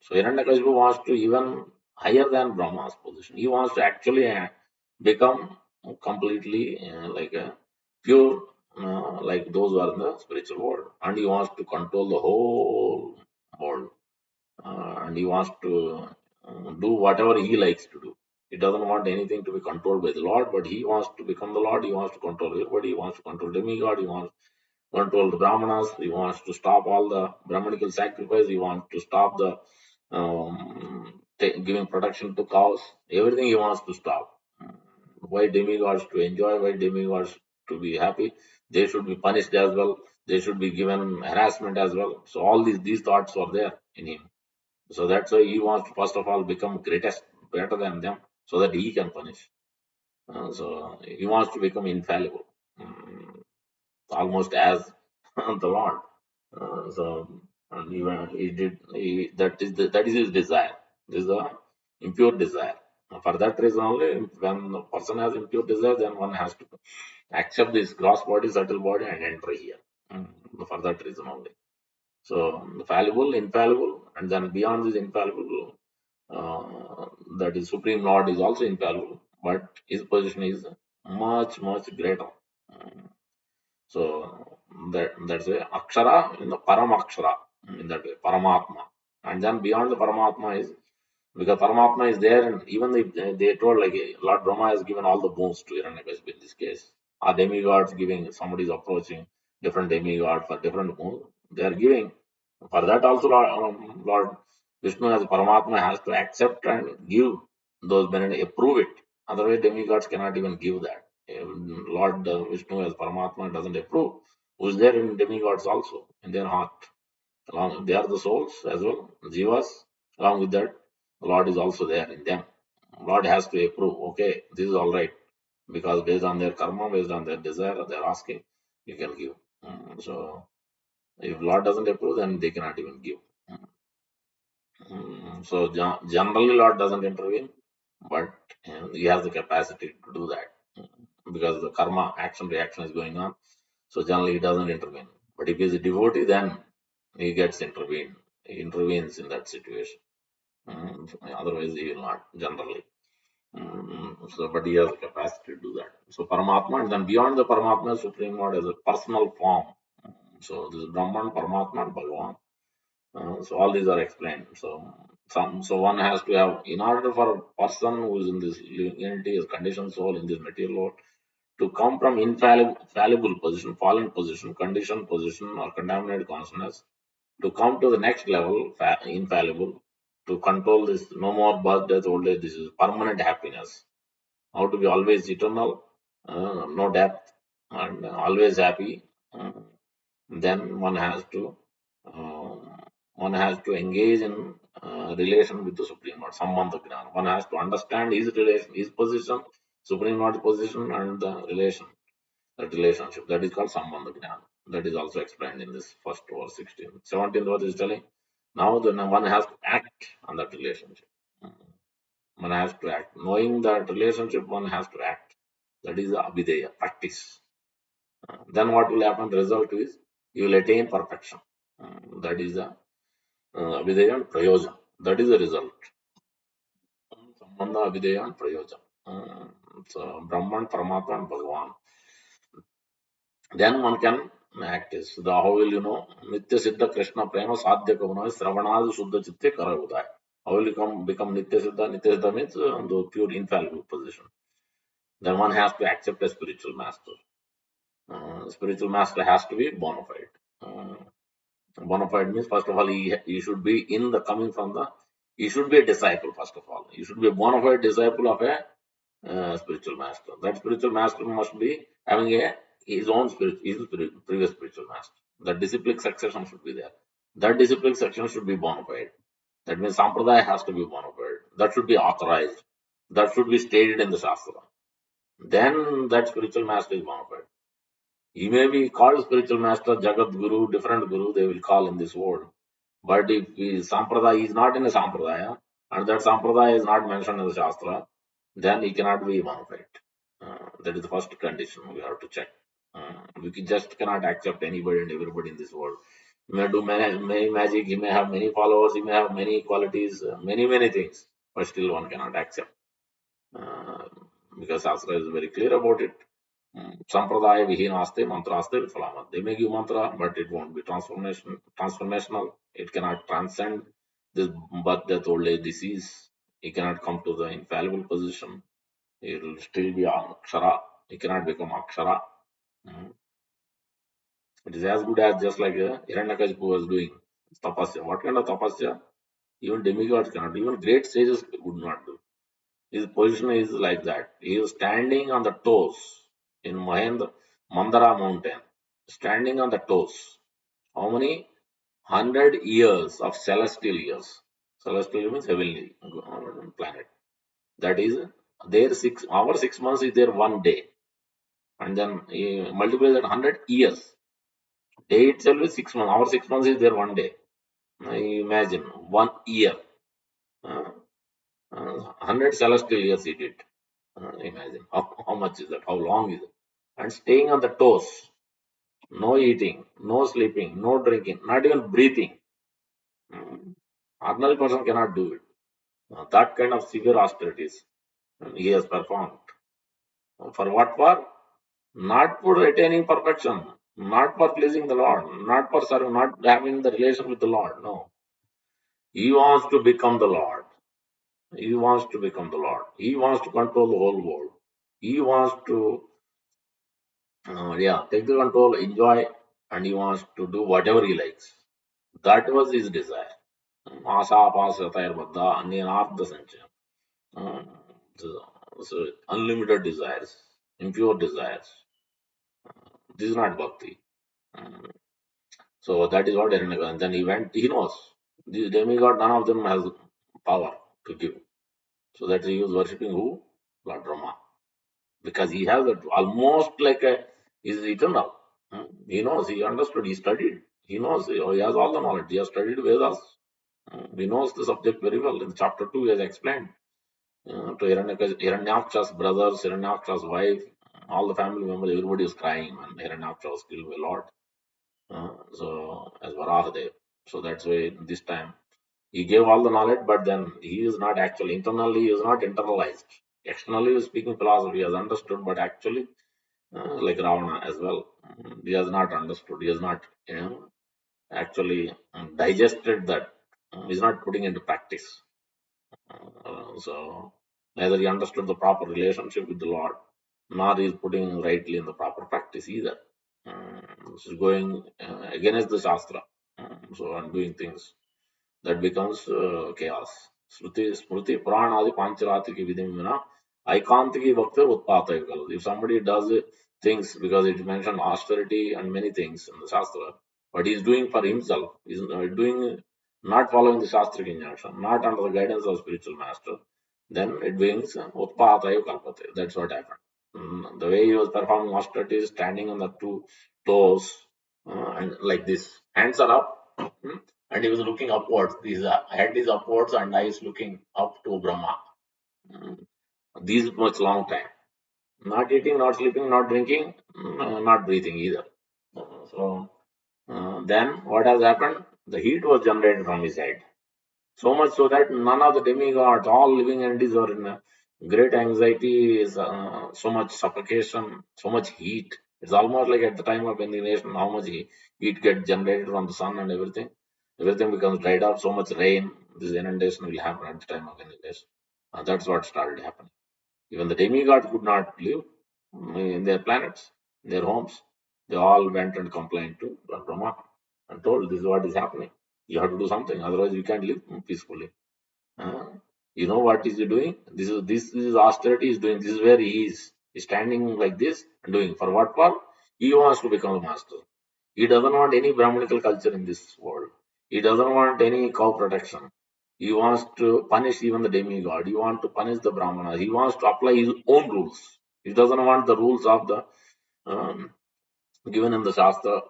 So Hiranyakashipu wants to even higher than Brahma's position. He wants to actually become completely like a pure, like those who are in the spiritual world, and he wants to control the whole world. and he wants to do whatever he likes to do. He doesn't want anything to be controlled by the Lord, but he wants to become the Lord. He wants to control everybody. He wants to control demigod. He wants to control the Brahmanas. He wants to stop all the Brahmanical sacrifice. He wants to stop the giving protection to cows. Everything he wants to stop. Why demigods to enjoy? Why demigods to be happy? They should be punished as well. They should be given harassment as well. So all these thoughts were there in him. So that's why he wants to first of all become greatest, better than them, so that he can punish. So he wants to become infallible, almost as the Lord. So and he did that is his desire. This is the impure desire. For that reason only, when the person has impure desire, then one has to accept this gross body, subtle body, and enter here. For that reason only. So fallible, infallible, and then beyond this infallible, uh, that is Supreme Lord is also infallible, but his position is much greater. Mm. So that's why Akshara in the Paramakshara in that way, Paramatma, and then beyond the Paramatma is because Paramatma is there, and even they told like Lord Brahma has given all the boons to Hiranyakashipu in this case. Our demigods giving, somebody is approaching different demigod for different boons. They are giving. For that also, Lord Vishnu as Paramatma has to accept and give those benefits, approve it. Otherwise, demigods cannot even give that. Lord Vishnu as Paramatma doesn't approve. Who's there in demigods also in their heart? Along, they are the souls as well, jivas. Along with that, the Lord is also there in them. Lord has to approve. Okay, this is all right because based on their karma, based on their desire, they are asking, you can give. So if Lord doesn't approve, then they cannot even give. So generally, Lord doesn't intervene, but he has the capacity to do that because the karma action reaction is going on. So generally, he doesn't intervene. But if he's a devotee, then he gets intervened. He intervenes in that situation. Otherwise, he will not generally. So, but he has the capacity to do that. So, Paramatma, and then beyond the Paramatma, Supreme Lord as a personal form. So, this is Brahman, Paramatma, and Bhagavan. So all these are explained. So one has to have, in order for a person who is in this unity, is conditioned soul in this material world, to come from infallible position, fallen position, conditioned position, or contaminated consciousness, to come to the next level, infallible, to control this, no more birth, death, old age. This is permanent happiness. How to be always eternal, no death, and always happy. Uh, then uh, one has to engage in relation with the Supreme Lord, Sambandha Gnana. One has to understand his relation, his position, Supreme Lord's position, and the relation, that relationship. That is called Sambandha Gnana. That is also explained in this first verse 16. 17th verse is telling now the one has to act on that relationship. One has to act. Knowing that relationship, one has to act. That is the Abhideya, practice. Then what will happen? The result is you will attain perfection. That is the Abhideya and Prayojan. That is the result. Sambandha, Abhideya and Prayojan. So Brahman, Paramatma and Bhagavan. Then one can act this. The how will you know? Nitya Siddha Krishna Prema Sadhya Kavana Sravanadi Suddha Chitte Kara Udaya. How will you become Nitya Siddha? Nitya Siddha means the pure infallible position. Then one has to accept a spiritual master. Spiritual master has to be bona fide. Bona fide means first of all he should be in the coming from the he should be a disciple first of all. He should be a bona fide disciple of a spiritual master. That spiritual master must be having his own previous spiritual master. The disciplic succession should be there. That disciplic succession should be bona fide. That means sampradaya has to be bona fide. That should be authorized. That should be stated in the shastra. Then that spiritual master is bona fide. He may be called spiritual master, Jagat Guru, different Guru they will call in this world. But if his Sampradaya is not in a Sampradaya, and that Sampradaya is not mentioned in the Shastra, then he cannot be one of it. That is the first condition we have to check. Just cannot accept anybody and everybody in this world. He may do many magic, he may have many followers, he may have many qualities, many things, but still one cannot accept. Uh, because Shastra is very clear about it. Sampradaya vihinaste mantraste vifalamat. They may give mantra, but it won't be transformational. It cannot transcend. this birth, death, old age, disease. He cannot come to the infallible position. He will still be Akshara. He cannot become Akshara. Mm. It is as good as just like Hiranyakashipu was doing tapasya. What kind of tapasya? Even demigods cannot. Even great sages would not do. His position is like that. He is standing on the toes in Mandara mountain. Standing on the toes. How many? 100 years of celestial years. Celestial means heavenly planet. That is there our 6 months is there one day. And then multiply that 100 years. Day itself is 6 months. Our 6 months is there one day. Imagine 1 year. 100 celestial years he did. Imagine how much is that? How long is it? And staying on the toes. No eating, no sleeping, no drinking, not even breathing. Ordinary person cannot do it. That kind of severe austerities he has performed. For what? For not for attaining perfection, not for pleasing the Lord, not for serving, not having the relation with the Lord. No. He wants to become the Lord. He wants to become the Lord. He wants to control the whole world. He wants to, take the control, enjoy, and he wants to do whatever he likes. That was his desire. Asapasatayar Baddha, Anyanartha Sanchayam. So unlimited desires, impure desires. This is not bhakti. Mm. So that is what Hiranyaka. And then he went, he knows. This demigod, none of them has power to give. So that he was worshipping who? Lord Rama. Because he has that almost like a, is eternal. He knows, he understood, he studied. He knows, he has all the knowledge. He has studied Vedas. He knows the subject very well. In chapter 2, he has explained to Hiranyaksha's brothers, Hiranyaksha's wife, all the family members, everybody is crying when Hiranyaksha was killed by Lord. So, as Varahadev. So that's why this time he gave all the knowledge, but then he is not actually internally, he is not internalized. Externally, he is speaking philosophy, he has understood, but actually, like Ravana as well, he has not understood, he has not, actually digested that, he is not putting into practice. So neither he understood the proper relationship with the Lord, nor he is putting rightly in the proper practice either. This is going against the Shastra. So I'm doing things that becomes chaos. Smriti, Purana adi Pancharatiki Vidimina, Aikantiki Bhakti Utpatayakalu. If somebody does things because it mentioned austerity and many things in the Shastra, but he's doing for himself, he's doing not following the Shastric injunction, not under the guidance of spiritual master, then it brings Utpatayu Kalpate. That's what happened. The way he was performing austerities, standing on the two toes, and like this, hands are up, and he was looking upwards. His head is upwards and eyes looking up to Brahma. Mm, These much long time. Not eating, not sleeping, not drinking, not breathing either. So then what has happened? The heat was generated from his head. So much so that none of the demigods, all living entities are in a great anxiety, is so much suffocation, so much heat. It's almost like at the time of annihilation, how much heat gets generated from the sun and everything. Everything becomes dried up, so much rain. This inundation will happen at the time of annihilation. That's what started happening. Even the demigods could not live in their planets, in their homes. They all went and complained to Lord Brahma and told this is what is happening. You have to do something, otherwise we can't live peacefully. Uh, you know what is he doing? This is austerity is doing. This is where he is. He's standing like this and doing. For what for? He wants to become a master. He doesn't want any Brahmanical culture in this world. He doesn't want any cow protection. He wants to punish even the demigod. He wants to punish the Brahmanas. He wants to apply his own rules. He doesn't want the rules of the um, given in the Shastra,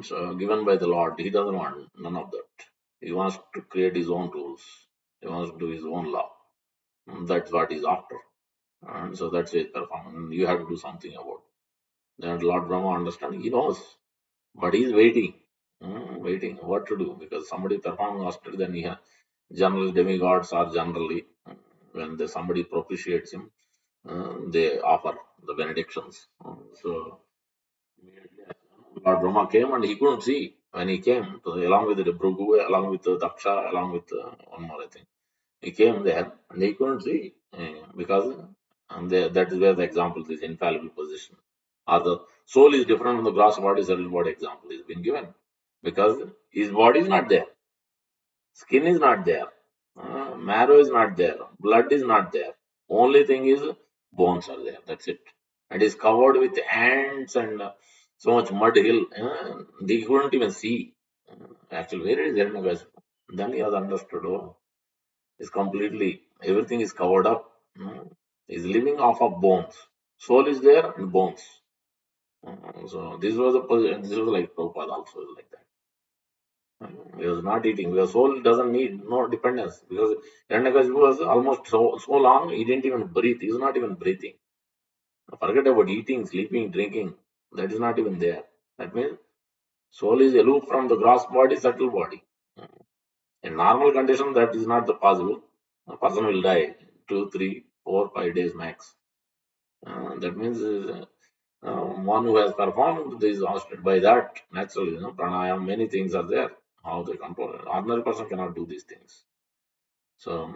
so given by the Lord. He doesn't want none of that. He wants to create his own rules. He wants to do his own law. That's what he's after. And so that's his performance. You have to do something about it. Then Lord Brahma understands. He knows. But he's waiting. Waiting. What to do? Because somebody performing austerity, then he has. Generally, demigods are generally, when somebody propitiates him, they offer the benedictions. So, immediately, Lord Brahma came and he couldn't see when he came, along with the Bhrigu, along with Daksha, along with one more, I think. He came there and he couldn't see because that is where the example is infallible position. Or the soul is different from the gross body, subtle body example is been given because his body is not there, skin is not there, marrow is not there, blood is not there. Only thing is bones are there. That's it. And is covered with ants and so much mud hill. They couldn't even see. Actually, where is Hiranyakashipu? Then he has understood. Oh, is completely everything is covered up. Is living off of bones. Soul is there and bones. So this was a position. This was like Prabhupada also is like that. He was not eating because soul doesn't need no dependence because Hiranyakashipu was almost so long he didn't even breathe. He was not even breathing. Forget about eating, sleeping, drinking. That is not even there. That means soul is aloof from the gross body, subtle body. In normal condition, that is not the possible. A person will die 2, 3, 4, 5 days max. That means one who has performed this austere by that naturally, pranayam, many things are there. How they control it. Ordinary person cannot do these things. So,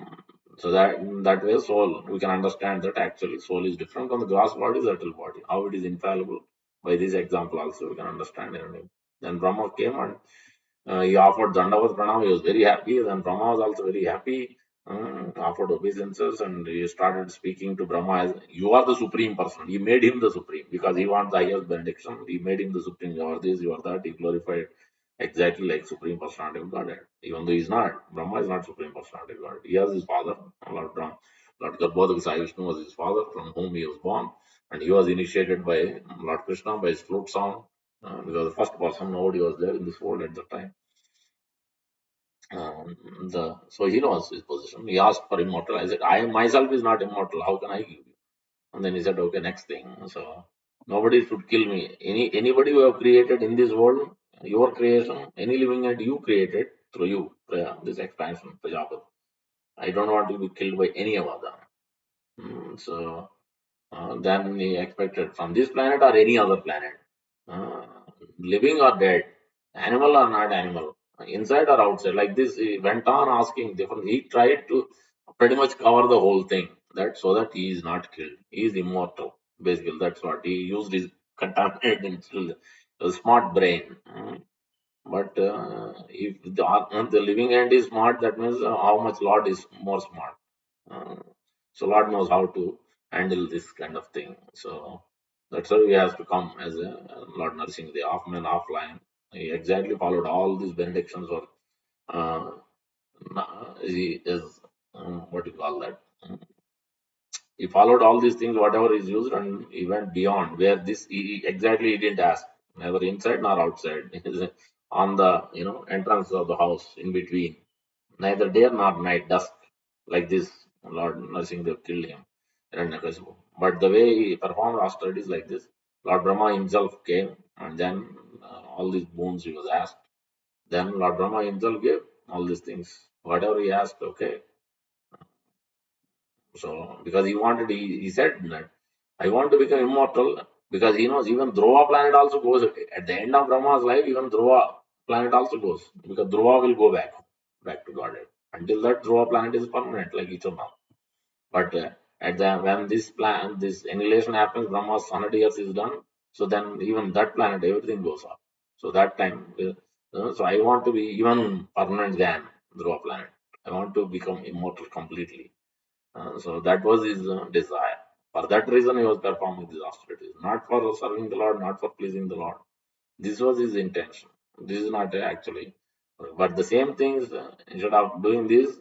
so that way, soul we can understand that actually soul is different from the gross body, subtle body. How it is infallible by this example also we can understand. Then Brahma came and he offered Dandavat Pranam. He was very happy. Then Brahma was also very happy. Offered obeisances and he started speaking to Brahma as you are the supreme person. He made him the supreme because he wants the highest benediction. He made him the supreme. You are this, you are that. He glorified exactly like supreme personality of Godhead. Even though he is not, Brahma is not supreme personality of Godhead. He has his father, Lord Brahma. Lord Garbhodak Sai Vishnu was his father from whom he was born. And he was initiated by Lord Krishna by his flute sound. Because the first person, nobody was there in this world at that time. So he knows his position. He asked for immortal. I said, I myself is not immortal. How can I give you? And then he said, okay, next thing. So nobody should kill me. Anybody who have created in this world, your creation, any living entity you created through you, this expansion, Prajapati. I don't want to be killed by any of them. So than he expected from this planet or any other planet. Uh, Living or dead, animal or not animal, inside or outside. Like this, he went on asking different. He tried to pretty much cover the whole thing that so that he is not killed. He is immortal. Basically, that's what he used his contaminated still a smart brain. But if the living end is smart, that means how much Lord is more smart. Uh, so Lord knows how to handle this kind of thing. So that's how he has to come as a Lord nursing the half man, half lion. He exactly followed all these benedictions or uh, he is what do you call that? He followed all these things, whatever is used, and he went beyond where this exactly he didn't ask, neither inside nor outside. It is on the entrance of the house in between, neither day nor night, dusk, like this. Lord Narasimha killed him, Hiranyakashipu. But the way he performed austerities like this, Lord Brahma himself came, and then all these boons he was asked. Then Lord Brahma himself gave all these things, whatever he asked. Okay, so, because he said that I want to become immortal because he knows even Dhruva planet also goes at the end of Brahma's life. Even Dhruva planet also goes because Dhruva will go back to Godhead. Until that, Dhruva planet is permanent, like Ichana. But at the when this annihilation happens, Brahma's 100 years is done. So then even that planet, everything goes up. So that time, so I want to be even permanent than Dhruva planet. I want to become immortal completely. So that was his desire. For that reason, he was performing these austerities, not for serving the Lord, not for pleasing the Lord. This was his intention. This is not actually. But the same things, instead of doing this,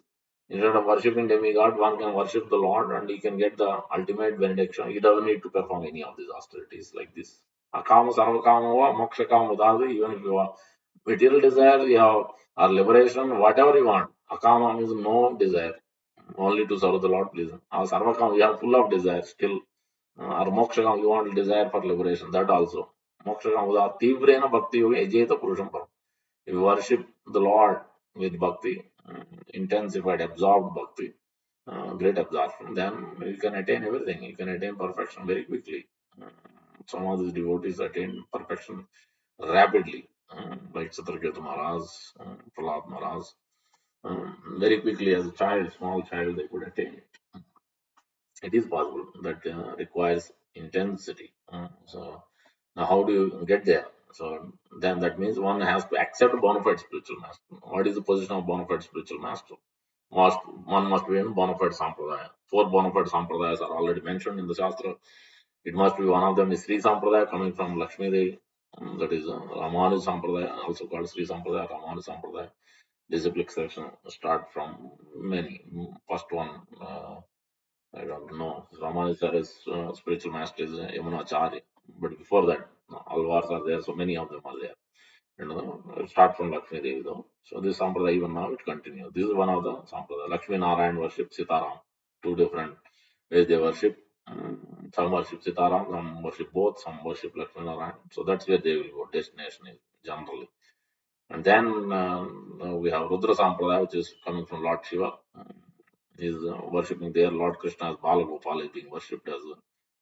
instead of worshipping demigod, one can worship the Lord and he can get the ultimate benediction. He doesn't need to perform any of these austerities like this. Akama sarvakama va moksha kama udadu, even if you have material desire, you have or liberation, whatever you want. Akama means no desire, only to serve the Lord, please. Our sarvakama, you are full of desire still. Or moksha, you want desire for liberation, that also. Moksha Kamada, Tivrena Bhakti Yoga, Ejeta Purusham Param. If you worship the Lord with bhakti, intensified, absorbed bhakti, great absorption, then you can attain everything. You can attain perfection very quickly. Some of these devotees attain perfection rapidly, like Chitraketu Maharaj, Prahlad Maharaj. Very quickly, as a child, small child, they could attain it. It is possible. That requires intensity. So now, how do you get there? So then that means one has to accept bona fide spiritual master. What is the position of bona fide spiritual master? One must be in bona fide sampradaya. Four bona fide sampradayas are already mentioned in the Shastra. It must be one of them is Sri Sampradaya coming from Lakshmi Devi. That is Ramanuja Sampradaya, also called Sri Sampradaya, Ramanuja Sampradaya. Disciplic section start from many. First one, I don't know. Ramanuja is spiritual master is Yamunacharya. But before that, Alvars are there, so many of them are there. Start from Lakshmi Devi though. So this Sampradaya even now it continues. This is one of the Sampradaya. Lakshmi Narayan worship Sitaram. Two different ways they worship. Some worship Sitaram, some worship both, some worship Lakshmi Narayan. So that's where they will go. Destination is generally. And then we have Rudra Sampradaya, which is coming from Lord Shiva. Is worshipping there. Lord Krishna as Bala Gopal is being worshipped as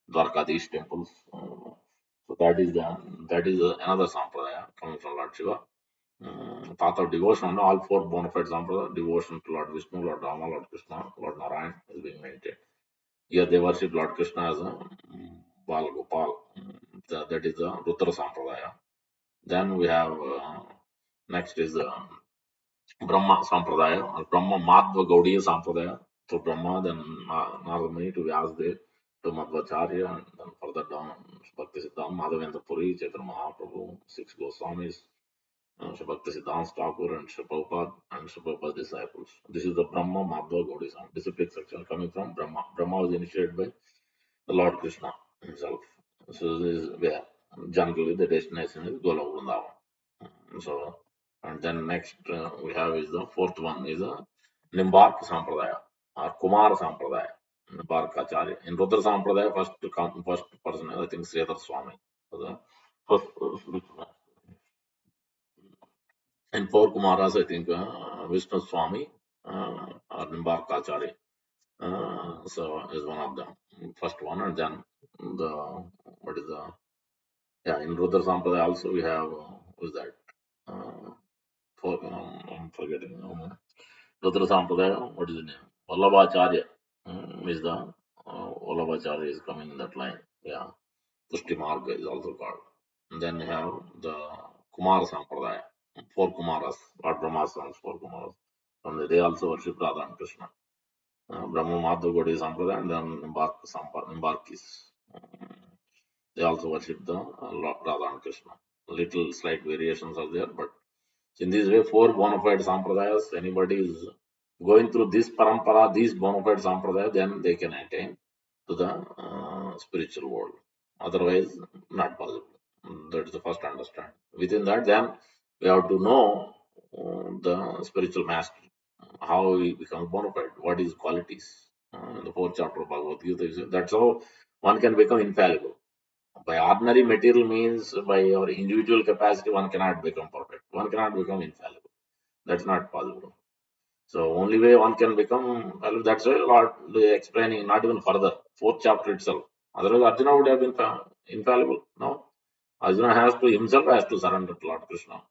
Dwarkadish temples. So that is another Sampradaya coming from Lord Shiva. Path of devotion, all four bona fide sampradaya, devotion to Lord Vishnu, Lord Rama, Lord Krishna, Lord Narayan is being maintained. Here they worship Lord Krishna as a Bal Gopal. That is the Rudra Sampradaya. Then we have next is Brahma Sampradaya, or Brahma Madhva Gaudiya Sampradaya. To Brahma, then Narada to Vyasdev, to Madhvacharya, and then further down Bhakti Siddhanta, Madhavendra Puri, Chaitanya Mahaprabhu, six Goswamis, Sri Bhakti Siddhanta Thakur and Sri Prabhupada and Sri Prabhupada's disciples. This is the Brahma Madhva Gaudism, disciplic section coming from Brahma. Brahma was initiated by the Lord Krishna himself. So this is where generally the destination is Gola Vrindavan. So, and then next we have is the fourth one is a Nimbark Sampradaya or Kumar Sampradaya. Nimbarkacharya. In Rudra Sampradaya, first person, I think Sridhar Swami. Was the first and four Kumaras, I think Vishnu Swami or Nimbarkacharya. So is one of them. First one, and then the what is the in Rudra Sampradaya also we have who's that? I'm forgetting. Rudra Sampradaya, what is the name? Vallabhacharya is the Vallabhacharya is coming in that line. Yeah, Pushti Marga is also called. And then you have the Kumar Sampradaya, four Kumaras, Lord Brahma's sons, four Kumaras. And they also worship Radha and Krishna. Brahma Madhva Gaudiya Sampradaya and then Nimbarkis. They also worship the Radha and Krishna. Little slight variations are there, but in this way, four bona fide sampradayas, anybody is going through this parampara, these bona fide sampradaya, then they can attain to the spiritual world. Otherwise, not possible. That is the first understand. Within that, then we have to know the spiritual master, how he becomes bona fide, what his qualities. In the fourth chapter of Bhagavad Gita, that's how one can become infallible. By ordinary material means, by your individual capacity, one cannot become perfect. One cannot become infallible. That's not possible. So only way one can become infallible. That's why Lord explaining not even further. Fourth chapter itself. Otherwise, Arjuna would have been infallible. No, Arjuna has to surrender to Lord Krishna.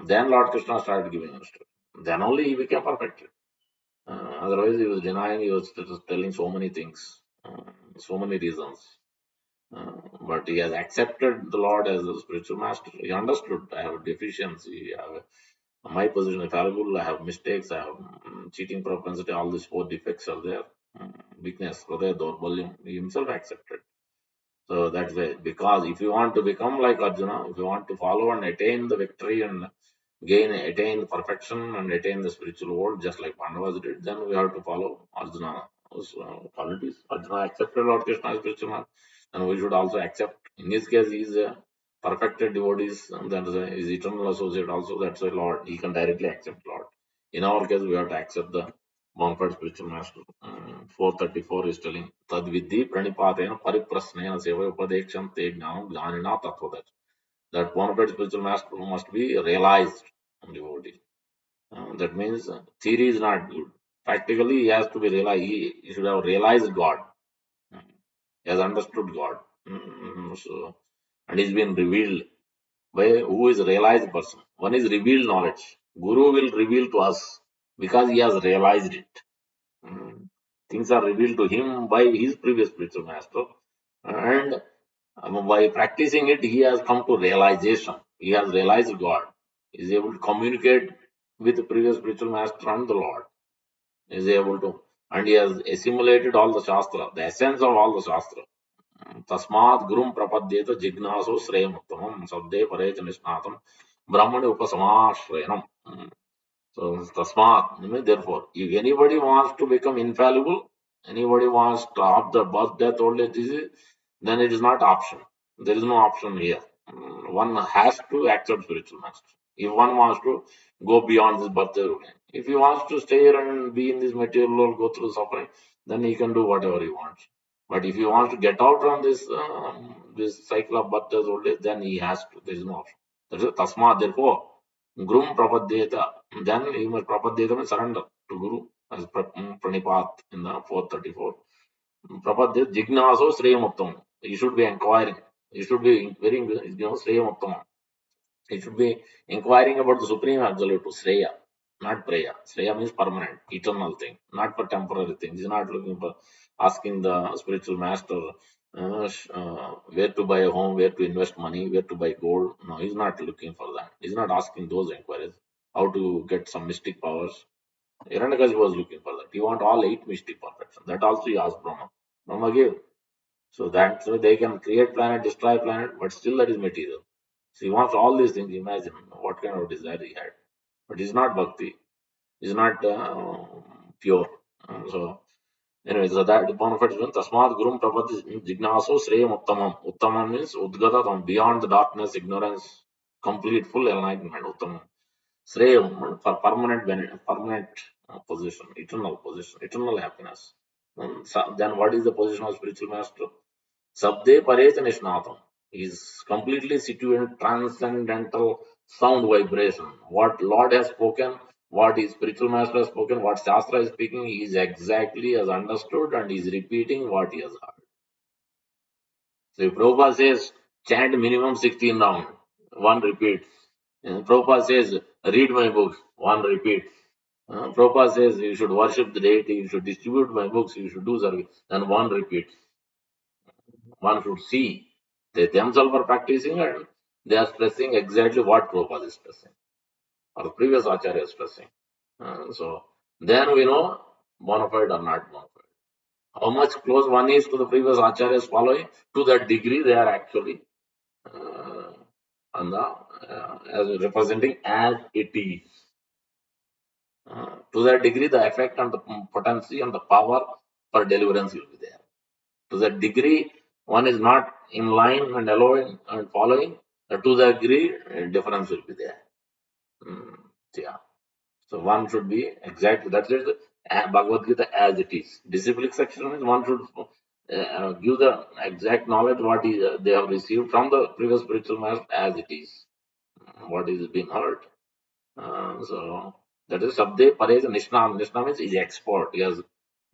Then Lord Krishna started giving instruction. Then only he became perfected. Otherwise, he was denying. He was telling so many things, so many reasons. But he has accepted the Lord as a spiritual master. He understood I have a deficiency, I have my position is fallible, I have mistakes, I have cheating propensity, all these four defects are there. Weakness, Hridaya, Daurbalyam, he himself accepted. So that's why, because if you want to become like Arjuna, if you want to follow and attain the victory and attain the perfection and attain the spiritual world, just like Pandavas did, then we have to follow Arjuna's qualities. Arjuna accepted Lord Krishna as spiritual man, and we should also accept. In his case, he is a perfected devotees, and that is his eternal associate also. That's why Lord, he can directly accept Lord. In our case, we have to accept the bona fide spiritual master. 434 is telling Tad Vidhi Pranipatena Pariprasnena Seva Upadeksham Te Gnanam Jnanina Tattvadat. That bona fide spiritual master must be realized devotee. That means theory is not good. Practically, he has to be realized. He should have realized God. He has understood God. So, and he's been revealed by who is realized person. One is revealed knowledge. Guru will reveal to us because he has realized it. Mm. Things are revealed to him by his previous spiritual master, and by practicing it, he has come to realization. He has realized God. He is able to communicate with the previous spiritual master and the Lord. He is able to, and he has assimilated all the Shastra, the essence of all the Shastra. तस्मात् गुरुं प्रपद्येत जिज्ञासो श्रेयमुत्तमं सद्ये परेच निष्णातं ब्रह्मणि उपसमाश्रयणम्. So tasmat, therefore, if anybody wants to become infallible, anybody wants to stop the birth, death, old age disease, then it is not option. There is no option here. One has to accept spiritual master. If one wants to go beyond this birth, death, old age. If he wants to stay here and be in this material world, go through suffering, then he can do whatever he wants. But if he wants to get out from this cycle of birth, death, old age, then he has to. There is no option. That is tasma. Therefore, Grum Prapadyeta. Then he must Prapadyeta means surrender to Guru as Pranipat in the 434. Prapadyeta Jignaso Sreyamuttam. He should be inquiring. He should be very, Sreyamuttam. He should be inquiring about the Supreme Absolute, Sreya, not Preya. Sreya means permanent, eternal thing, not for temporary things. He's not looking for asking the spiritual master where to buy a home, where to invest money, where to buy gold. No, he's not looking for that. He's not asking those inquiries. How to get some mystic powers. Hiranyakashipu was looking for that. He want all 8 mystic perfection. That also he asked Brahma. Brahma gave. So they can create planet, destroy planet, but still that is material. So he wants all these things. Imagine what kind of desire he had. But it's not bhakti. It's not pure. So anyway, so that the bonafide is Tasmat Gurum Prabhati Jignaso Sreyam Uttamam. Uttamam means Udgata, beyond the darkness, ignorance, complete, full enlightenment. Uttamam. Sreyam for permanent benefit, permanent position, eternal happiness. Then what is the position of spiritual master? Sabde Parecha Nishnatam is completely situated transcendental sound vibration. What Lord has spoken, what his spiritual master has spoken, what Shastra is speaking, he is exactly as understood and is repeating what he has heard. So if Prabhupada says chant minimum 16 rounds, one repeats. Prabhupada says read my books, one repeats. Prabhupada says you should worship the deity, you should distribute my books, you should do service, then one repeats. One should see they themselves are practicing and they are stressing exactly what Prabhupada is stressing or the previous Acharya is stressing. So then we know bona fide or not bona fide. How much close one is to the previous Acharya's following, to that degree they are actually as representing as it is. To that degree, the effect and the potency and the power for deliverance will be there. To that degree, one is not in line and allowing and following. To that degree, difference will be there. Yeah. So one should be exactly that's it. Bhagavad Gita as it is. Disciplic section is one should give the exact knowledge what is, they have received from the previous spiritual master as it is. What is being heard. So that is Sabde Pareja Nishnam. Nishnam means is expert. He has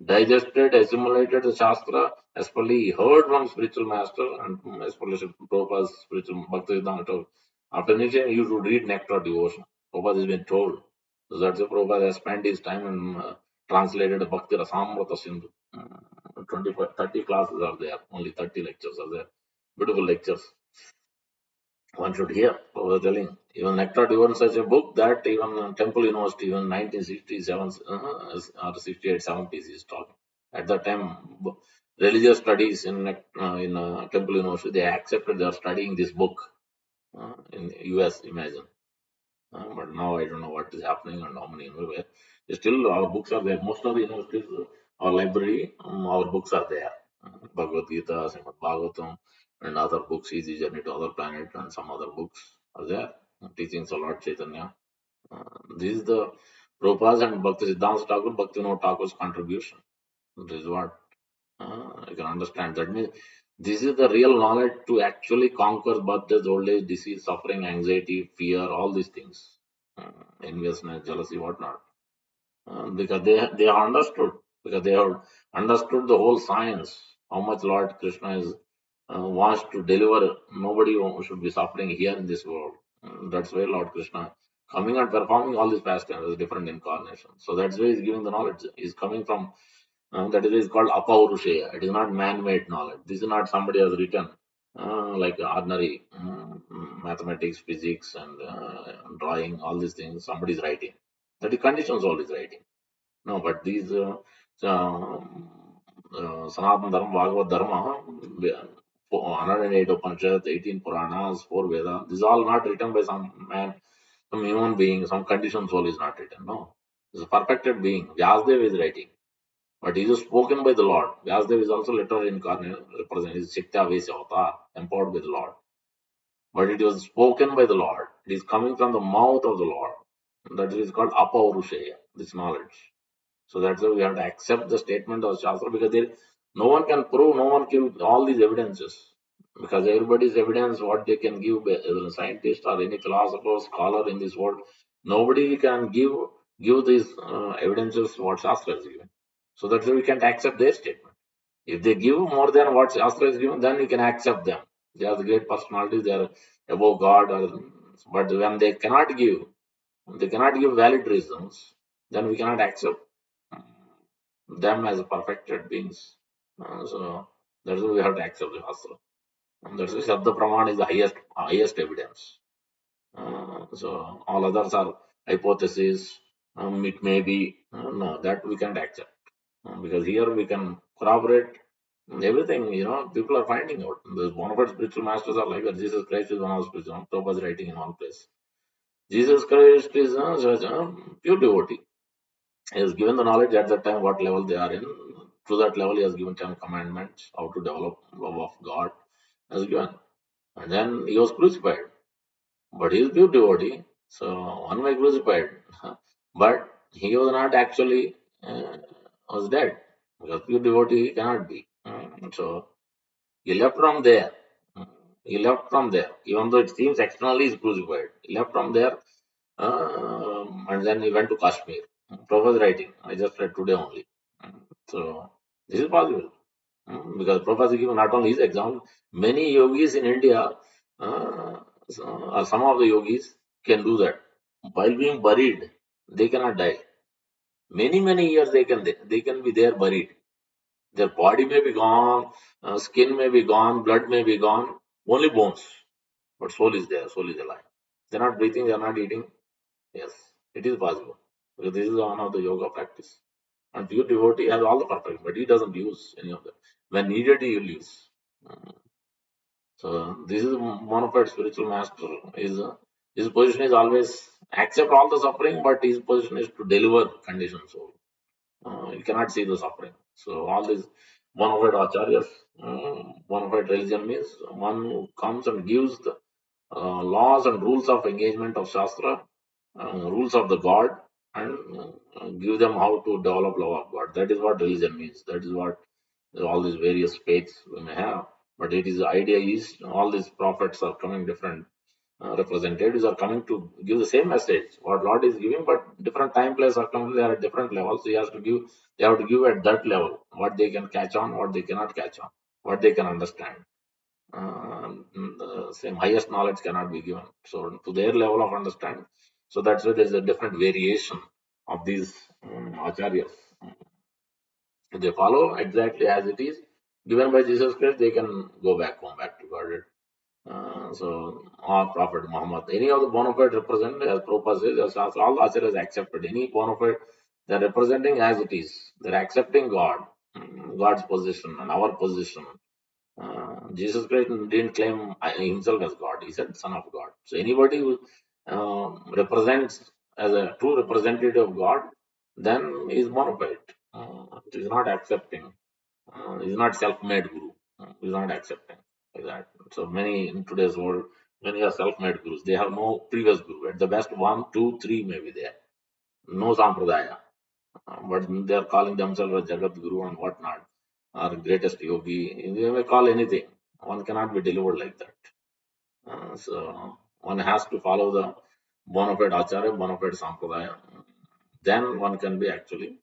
digested, assimilated the Shastra, especially heard from spiritual master and especially Prabhupada's spiritual Bhakti. After initiation, you should read Nectar Devotion. Prabhupada has been told. So that's why Prabhupada has spent his time and translated Bhakti Rasamrita Sindhu. 25, 30 classes are there. Only 30 lectures are there. Beautiful lectures. One should hear. I was telling, even Nectar even such a book that even Temple University, even 1967 or 68, 70s is talking. At that time, religious studies in Temple University, they accepted they are studying this book in US, imagine. But now I don't know what is happening and how many everywhere. Still, our books are there. Most of the universities, our library, our books are there. Bhagavad Gita, Srimad Bhagavatam, and other books, Easy Journey to Other Planet, and some other books are there. Teachings of Lord Chaitanya. This is the Prabhupada's and Bhakti Siddhanta Thakur, Bhaktivinoda Thakur's contribution. This is what you can understand. That means this is the real knowledge to actually conquer birth, death, old age, disease, suffering, anxiety, fear, all these things, enviousness, jealousy, whatnot. Because they have understood, because they have understood the whole science, how much Lord Krishna is wants to deliver, nobody should be suffering here in this world. That's why Lord Krishna coming and performing all these pastimes as different incarnations. So that's why he's giving the knowledge. He's coming from, that is why it's called Apaurusheya. It is not man-made knowledge. This is not somebody has written like ordinary mathematics, physics, and drawing, all these things. Somebody is writing. That is conditions all is writing. No, but these Sanatana Dharma, Bhagavad Dharma, 108 Upanishads, 18 Puranas, 4 Vedas, these are all not written by some man, some human being, some conditioned soul is not written. No. It's a perfected being. Vyasadeva is writing. But he is spoken by the Lord. Vyasadeva is also literally incarnate, represent is Shakti Avesi Avatar, empowered by the Lord. But it was spoken by the Lord. It is coming from the mouth of the Lord. That is called Apaurusheya, this knowledge. So that's why we have to accept the statement of Shastra, because there, no one can prove, no one can give all these evidences. Because everybody's evidence, what they can give, as a scientist or any philosopher, scholar in this world, nobody can give these evidences what Shastra is given. So that's why we can't accept their statement. If they give more than what Shastra is given, then we can accept them. They are the great personalities, they are above God. But when they cannot give valid reasons, then we cannot accept them as perfected beings. So that's why we have to accept the Shastra. And that's why Shabda Praman is the highest evidence. So all others are hypotheses. It may be no, that we can't accept. Because here we can corroborate everything. People are finding out. The bona fide spiritual masters are like that. Jesus Christ is one of the spiritual. Prabhupada is writing in one place. Jesus Christ is a pure devotee. He has given the knowledge at that time what level they are in. To that level, he has given 10 commandments, how to develop love of God, has given. And then he was crucified. But he is pure devotee, so one way crucified. But he was not actually was dead, because pure devotee cannot be. So he left from there. Mm, He left from there, even though it seems externally he is crucified. He left from there, and then he went to Kashmir. Prabhupada writing. I just read today only. So this is possible. Because Prabhupada is given not only his example, many yogis in India, or some of the yogis can do that. While being buried, they cannot die. Many years they can be there buried. Their body may be gone, skin may be gone, blood may be gone, only bones. But soul is there, soul is alive. They're not breathing, they're not eating. Yes, it is possible. Because this is one of the yoga practice. And pure devotee has all the perfection, but he doesn't use any of them. When needed, he will use. Mm. So this is one of our spiritual master. His position is always accept all the suffering, but his position is to deliver conditioned soul. You cannot see the suffering. So all these bona fide acharyas, bona fide religion means one who comes and gives the laws and rules of engagement of Shastra, rules of the God, and give them how to develop love of God. That is what religion means. That is what all these various faiths we may have. But it is the idea is all these prophets are coming different. Representatives are coming to give the same message what Lord is giving, but different time, place, circumstances, they are at different levels. So he has to give. They have to give at that level what they can catch on, what they cannot catch on, what they can understand. The same highest knowledge cannot be given. So to their level of understanding. So that's why there is a different variation of these acharyas. If they follow exactly as it is given by Jesus Christ, they can go back home, back to God. So, or Prophet Muhammad, any of the bona fide represent, as Prabhupada says, as all the acharyas accepted, any bona fide, they're representing as it is. They're accepting God, God's position and our position. Jesus Christ didn't claim himself as God. He said Son of God. So anybody who represents as a true representative of God, then he is bona fide. He is not accepting. He is not self-made guru. He is not accepting like that. So many in today's world, many are self-made gurus. They have no previous guru. At the best, one, two, three may be there. No sampradaya. But they are calling themselves a Jagat Guru and whatnot, or greatest yogi. They may call anything. One cannot be delivered like that. So one has to follow the bona fide acharya, bona fide sampradaya. Then one can be actually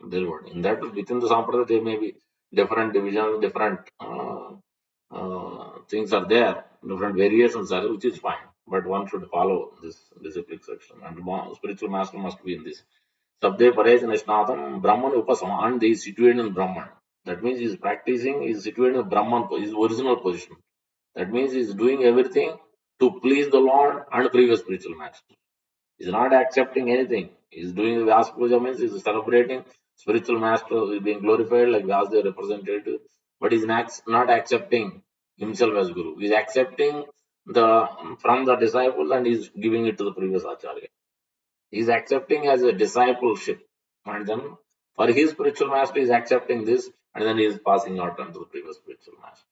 delivered. In that, within the sampradaya, there may be different divisions, different things are there, different variations are, which is fine. But one should follow this disciplic section, and spiritual master must be in this. Sabde Paresh Nishnatham Brahman Upasama, and he is situated in Brahman. That means he is practicing, he is situated in Brahman, his original position. That means he is doing everything to please the Lord and previous spiritual master. He is not accepting anything. He is doing Vyasa Puja means he is celebrating spiritual master is being glorified like Vyasa representative, but he is not accepting himself as Guru. He is accepting the from the disciple and he is giving it to the previous Acharya. He is accepting as a discipleship, and then for his spiritual master, he is accepting this, and then he is passing out on to the previous spiritual master.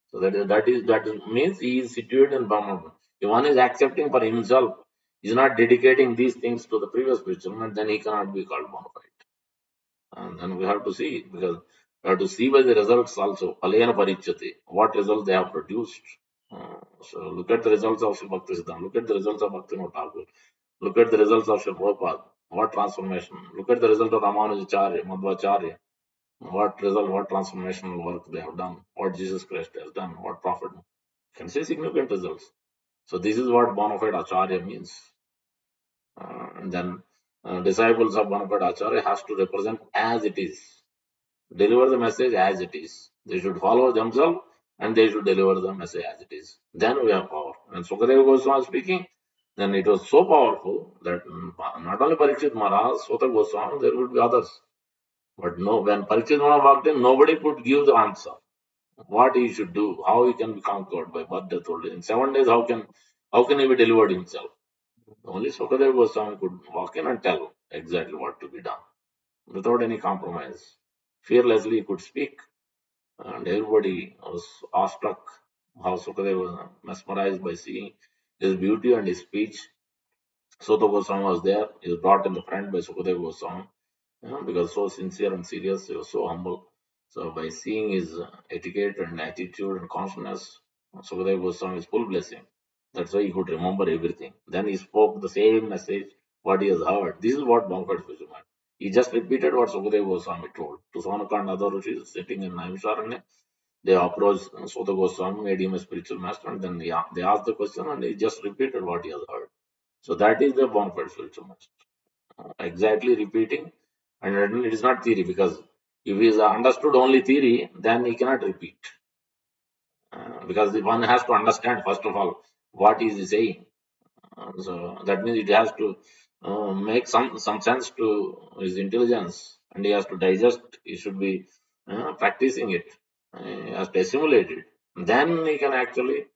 So that means he is situated in Brahman. If one is accepting for himself, he is not dedicating these things to the previous spiritual master, then he cannot be called bona fide. And then we have to see, because we have to see by the results also. Palayana Parichyati, what results they have produced. So look at the results of Sri Bhakti Siddhanta, look at the results of Bhaktivinoda Thakur, look at the results of Sri Prabhupada, what transformation. Look at the result of Ramanujacharya, Madhvacharya, what result, what transformational work they have done, what Jesus Christ has done, what prophet. You can see significant results. So this is what bona fide Acharya means. And then disciples of bona fide Acharya has to represent as it is, deliver the message as it is. They should follow themselves and they should deliver the message as it is. Then we have power. When Sukadeva Goswami was speaking, then it was so powerful that not only Parikshit Maharaj, Sota Goswami, there would be others. But no, when Parikshit Maharaj walked in, nobody could give the answer. What he should do, how he can be conquered by birth, death, old age. In 7 days, how can he be delivered himself? Only Sukadeva Goswami could walk in and tell exactly what to be done without any compromise. Fearlessly he could speak, and everybody was awestruck how Sukadeva was mesmerized by seeing his beauty and his speech. Sota Goswami was there. He was brought in the front by Sukadeva Goswami, because so sincere and serious, he was so humble. So by seeing his etiquette and attitude and consciousness, Sukadeva Goswami is full blessing. That's why he could remember everything. Then he spoke the same message what he has heard. This is what Bankad Fisherman. He just repeated what Sukadeva Goswami told to Sonaka and other rishis sitting in Naimisharanya. They approached Sota Goswami, made him a spiritual master, and then they asked the question and he just repeated what he has heard. So that is the bona fide spiritual master. Exactly repeating, and it is not theory, because if he is understood only theory, then he cannot repeat. Because one has to understand, first of all, what is he saying. So that means it has to make some sense to his intelligence, and he has to digest. He should be practicing it. He has to assimilate it. Then he can actually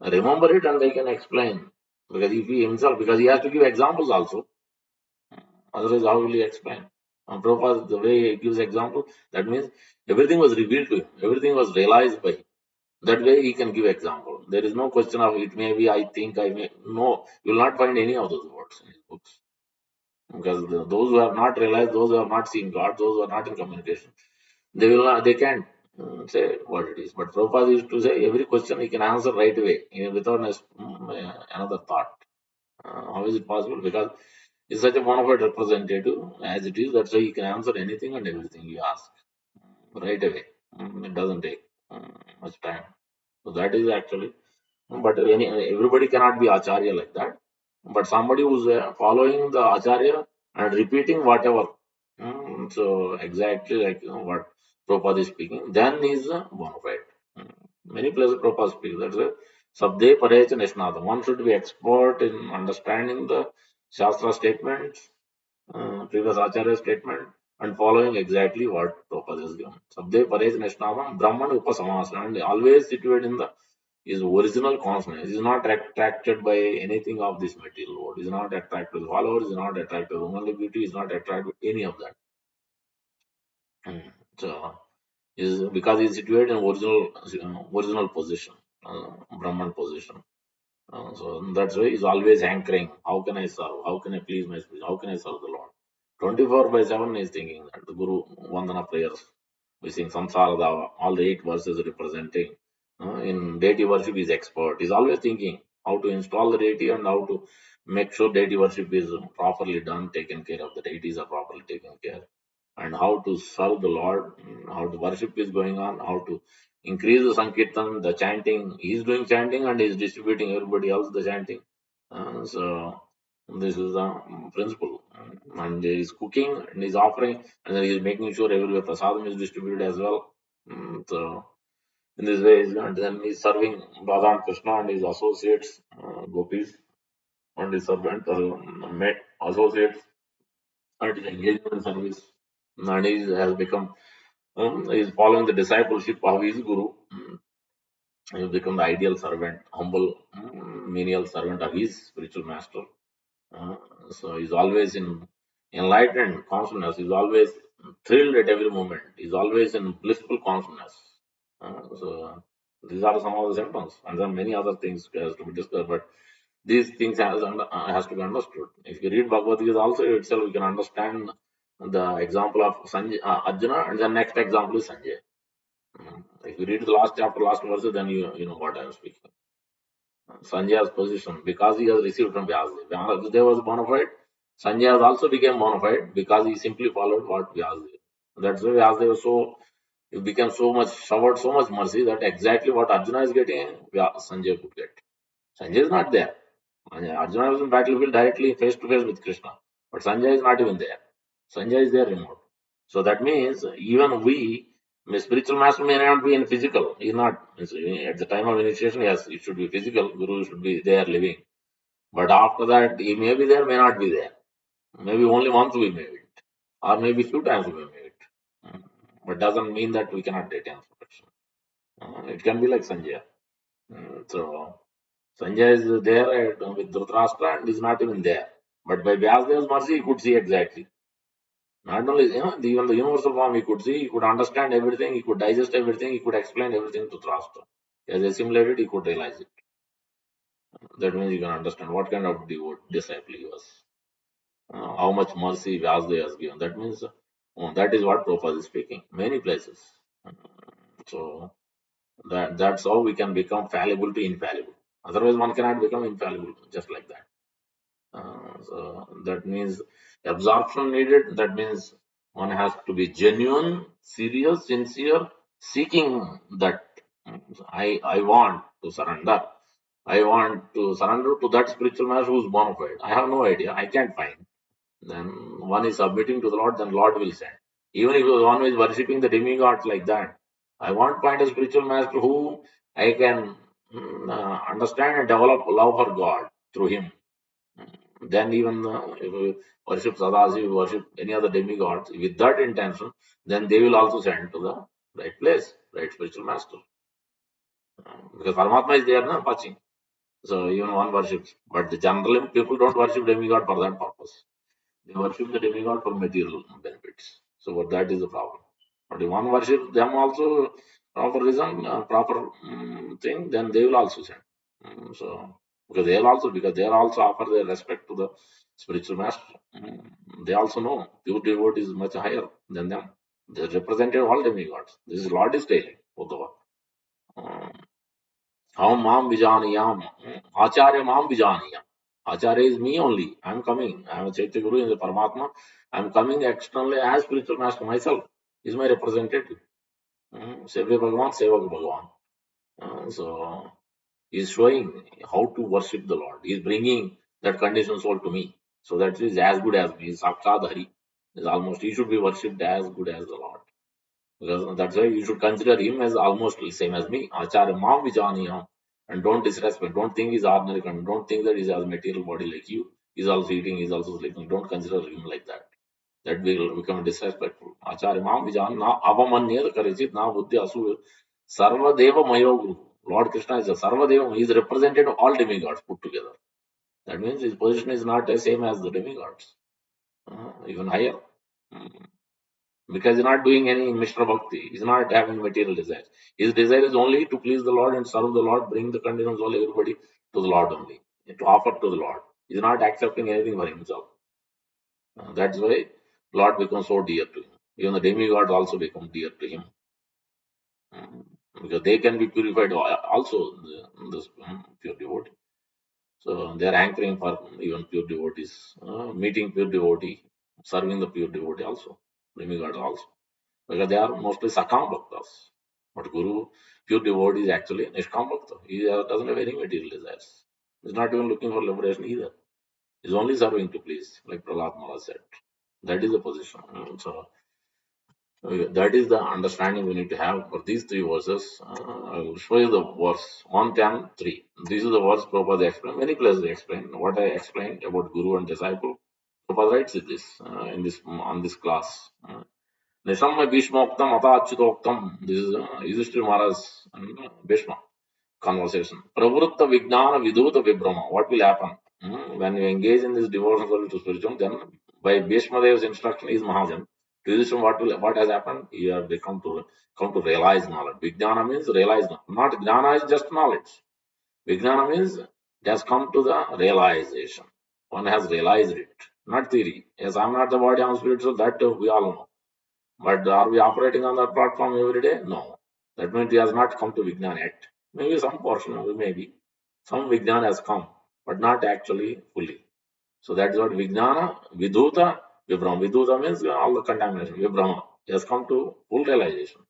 remember it, and they can explain. Because if he himself, because he has to give examples also. Otherwise, how will he explain? Prabhupada, the way he gives example, that means everything was revealed to him, everything was realized by him. That way he can give example. There is no question of it may be, I think, I may. No, you will not find any of those words in his books. Because those who have not realized, those who have not seen God, those who are not in communication, they can't say what it is. But Prabhupada used to say every question he can answer right away, without another thought. How is it possible? Because he's such a bona fide representative as it is. That's why he can answer anything and everything you ask right away. It doesn't take much time. So that is actually, but everybody cannot be acharya like that. But somebody who's following the acharya and repeating whatever. So exactly like what Prabhupada is speaking, then is bona fide. Many places Prabhupada speaks. That's why Sabde Parecha Nishnada. One should be expert in understanding the Shastra statements, previous Acharya statement, and following exactly what Prabhupada has given. Sabde Parej Nishnadam Brahman Upasamasa, and always situated in the his original consciousness. He is not attracted by anything of this material world. He is not attracted to followers, he is not attracted to womanly beauty, he is not attracted to any of that. So is because he is situated in original position, Brahman position. So that's why he's always anchoring. How can I serve? How can I please my spirit? How can I serve the Lord? 24/7 is thinking that the Guru Vandana prayers. We sing Samsara Dava, all the 8 verses representing. In deity worship, he's expert. He's always thinking how to install the deity and how to make sure deity worship is properly done, taken care of, the deities are properly taken care, and how to serve the Lord, how the worship is going on, how to increase the Sankirtan, the chanting. He's doing chanting and he's distributing everybody else the chanting. So this is the principle. And he's cooking and he's offering and then he's making sure everywhere prasadam is distributed as well. So in this way, and then he's serving Radha Krishna and his associates, gopis, and his servant, met associates, and his engagement in service. And he has become, he's following the discipleship of his guru. He has become the ideal servant, humble, menial servant of his spiritual master. Uh, so he's always in enlightened consciousness. He's always thrilled at every moment. He's always in blissful consciousness. So these are some of the symptoms, and then many other things has to be discussed. But these things has to be understood. If you read Bhagavad Gita also itself, you can understand the example of Arjuna, and the next example is Sanjay. If you read the last chapter, last verse, then you know what I am speaking. Sanjay's position because he has received from Vyasadeva. Vyasadeva was bona fide. Sanjay has also became bona fide because he simply followed what Vyasadeva. That's why Vyasadeva he became so much showered so much mercy that exactly what Arjuna is getting, Sanjay could get. Sanjay is not there. Arjuna was in battlefield directly face to face with Krishna, but Sanjay is not even there. Sanjay is there remote. So that means even we, spiritual master may not be in physical. He's not at the time of initiation. Yes, it should be physical. Guru should be there living. But after that, he may be there, may not be there. Maybe only once we may meet, or maybe few times we may meet. But doesn't mean that we cannot attain perfection. It can be like Sanjay. So Sanjay is there with Dhritarashtra and is not even there. But by Vyasadeva's mercy, he could see exactly. Not only, even the universal form he could see, he could understand everything, he could digest everything, he could explain everything to Dhritarashtra. As assimilated, he could realize it. That means you can understand what kind of disciple he was. How much mercy Vyasadeva has given. That means that is what Prabhupada is speaking. Many places. So that's how we can become fallible to infallible. Otherwise, one cannot become infallible just like that. So that means absorption needed. That means one has to be genuine, serious, sincere, seeking that I want to surrender. I want to surrender to that spiritual master who is bona fide. I have no idea. I can't find. Then one is submitting to the Lord, then Lord will send. Even if one is worshipping the demigods like that, I want to find a spiritual master who I can understand and develop love for God through him. Then even if we worship Sadasiv, worship any other demigods with that intention, then they will also send to the right place, right spiritual master. Because Paramatma is there, watching. So even one worships. But generally people don't worship demigod for that purpose. They worship the demigod for material benefits. So that is the problem. But if one worships them also proper reason, proper thing, then they will also send. So because they also offer their respect to the spiritual master. They also know pure devotee is much higher than them. They represented all demigods. This is Lord is telling Uddhava. How mam vijaniyam, acharya mam vijaniyam. Acharya is me only. I am coming. I am a Chaitya Guru in the Paramatma. I am coming externally as spiritual master myself. Is my representative. Sevya Bhagavan, Sevak Bhagavan. So he is showing how to worship the Lord. He is bringing that conditioned soul to me. So that is as good as me. Sakshat Hari. Is almost he should be worshipped as good as the Lord. Because that's why you should consider him as almost the same as me. Acharya Mam Vijaniyam. And don't disrespect. Don't think he's ordinary. Don't think that he has a material body like you. He's also eating, he's also sleeping. Don't consider him like that. That will become disrespectful. Acharya Mam Vijan na avamanyed karechit na buddhi asu sarva deva mayo guru. Lord Krishna is a sarva deva. He is represented all demigods put together. That means his position is not the same as the demigods. Even higher. Because he's not doing any Mishra Bhakti. He's not having material desires. His desire is only to please the Lord and serve the Lord, bring the conditions all everybody to the Lord only, to offer to the Lord. He's not accepting anything for himself. That's why Lord becomes so dear to him. Even the demigods also become dear to him. Because they can be purified also, this pure devotee. So they are anchoring for even pure devotees, meeting pure devotee, serving the pure devotee also, demigods also. Because they are mostly Sakam Bhaktas. But Guru, pure devotee, is actually Nishkam Bhakta. He doesn't have any material desires. He's not even looking for liberation either. He's only serving to please, like Prahlad Maharaj said. That is the position. So that is the understanding we need to have for these three verses. I will show you the verse 110:3. This is the verse Prabhupada explained. Many places explain what I explained about Guru and disciple. Prabhupada writes this in this on this class. Nishamma Bhishmoktam Ata Achyutoktam. This is Yudhishthira Maharaj and Bhishma conversation. Pravritta Vijnana Vidhuta Vibrama. What will happen? When you engage in this devotional service to spiritual, then by Bhishma Dev's instruction is Mahajan. To Yudhishthira, what has happened? He has come to realize knowledge. Vijnana means realize knowledge. Not Jnana is just knowledge. Vijnana means it has come to the realization. One has realized it, not theory. Yes, I'm not the body, I'm spiritual, that we all know. But are we operating on that platform every day? No. That means he has not come to Vijnana yet. Maybe some portion of it, maybe. Some Vijnana has come, but not actually fully. So that's what Vijnana, Vidhuta, Vibrama. Vidhuta means all the contamination. Vibrama. He has come to full realization.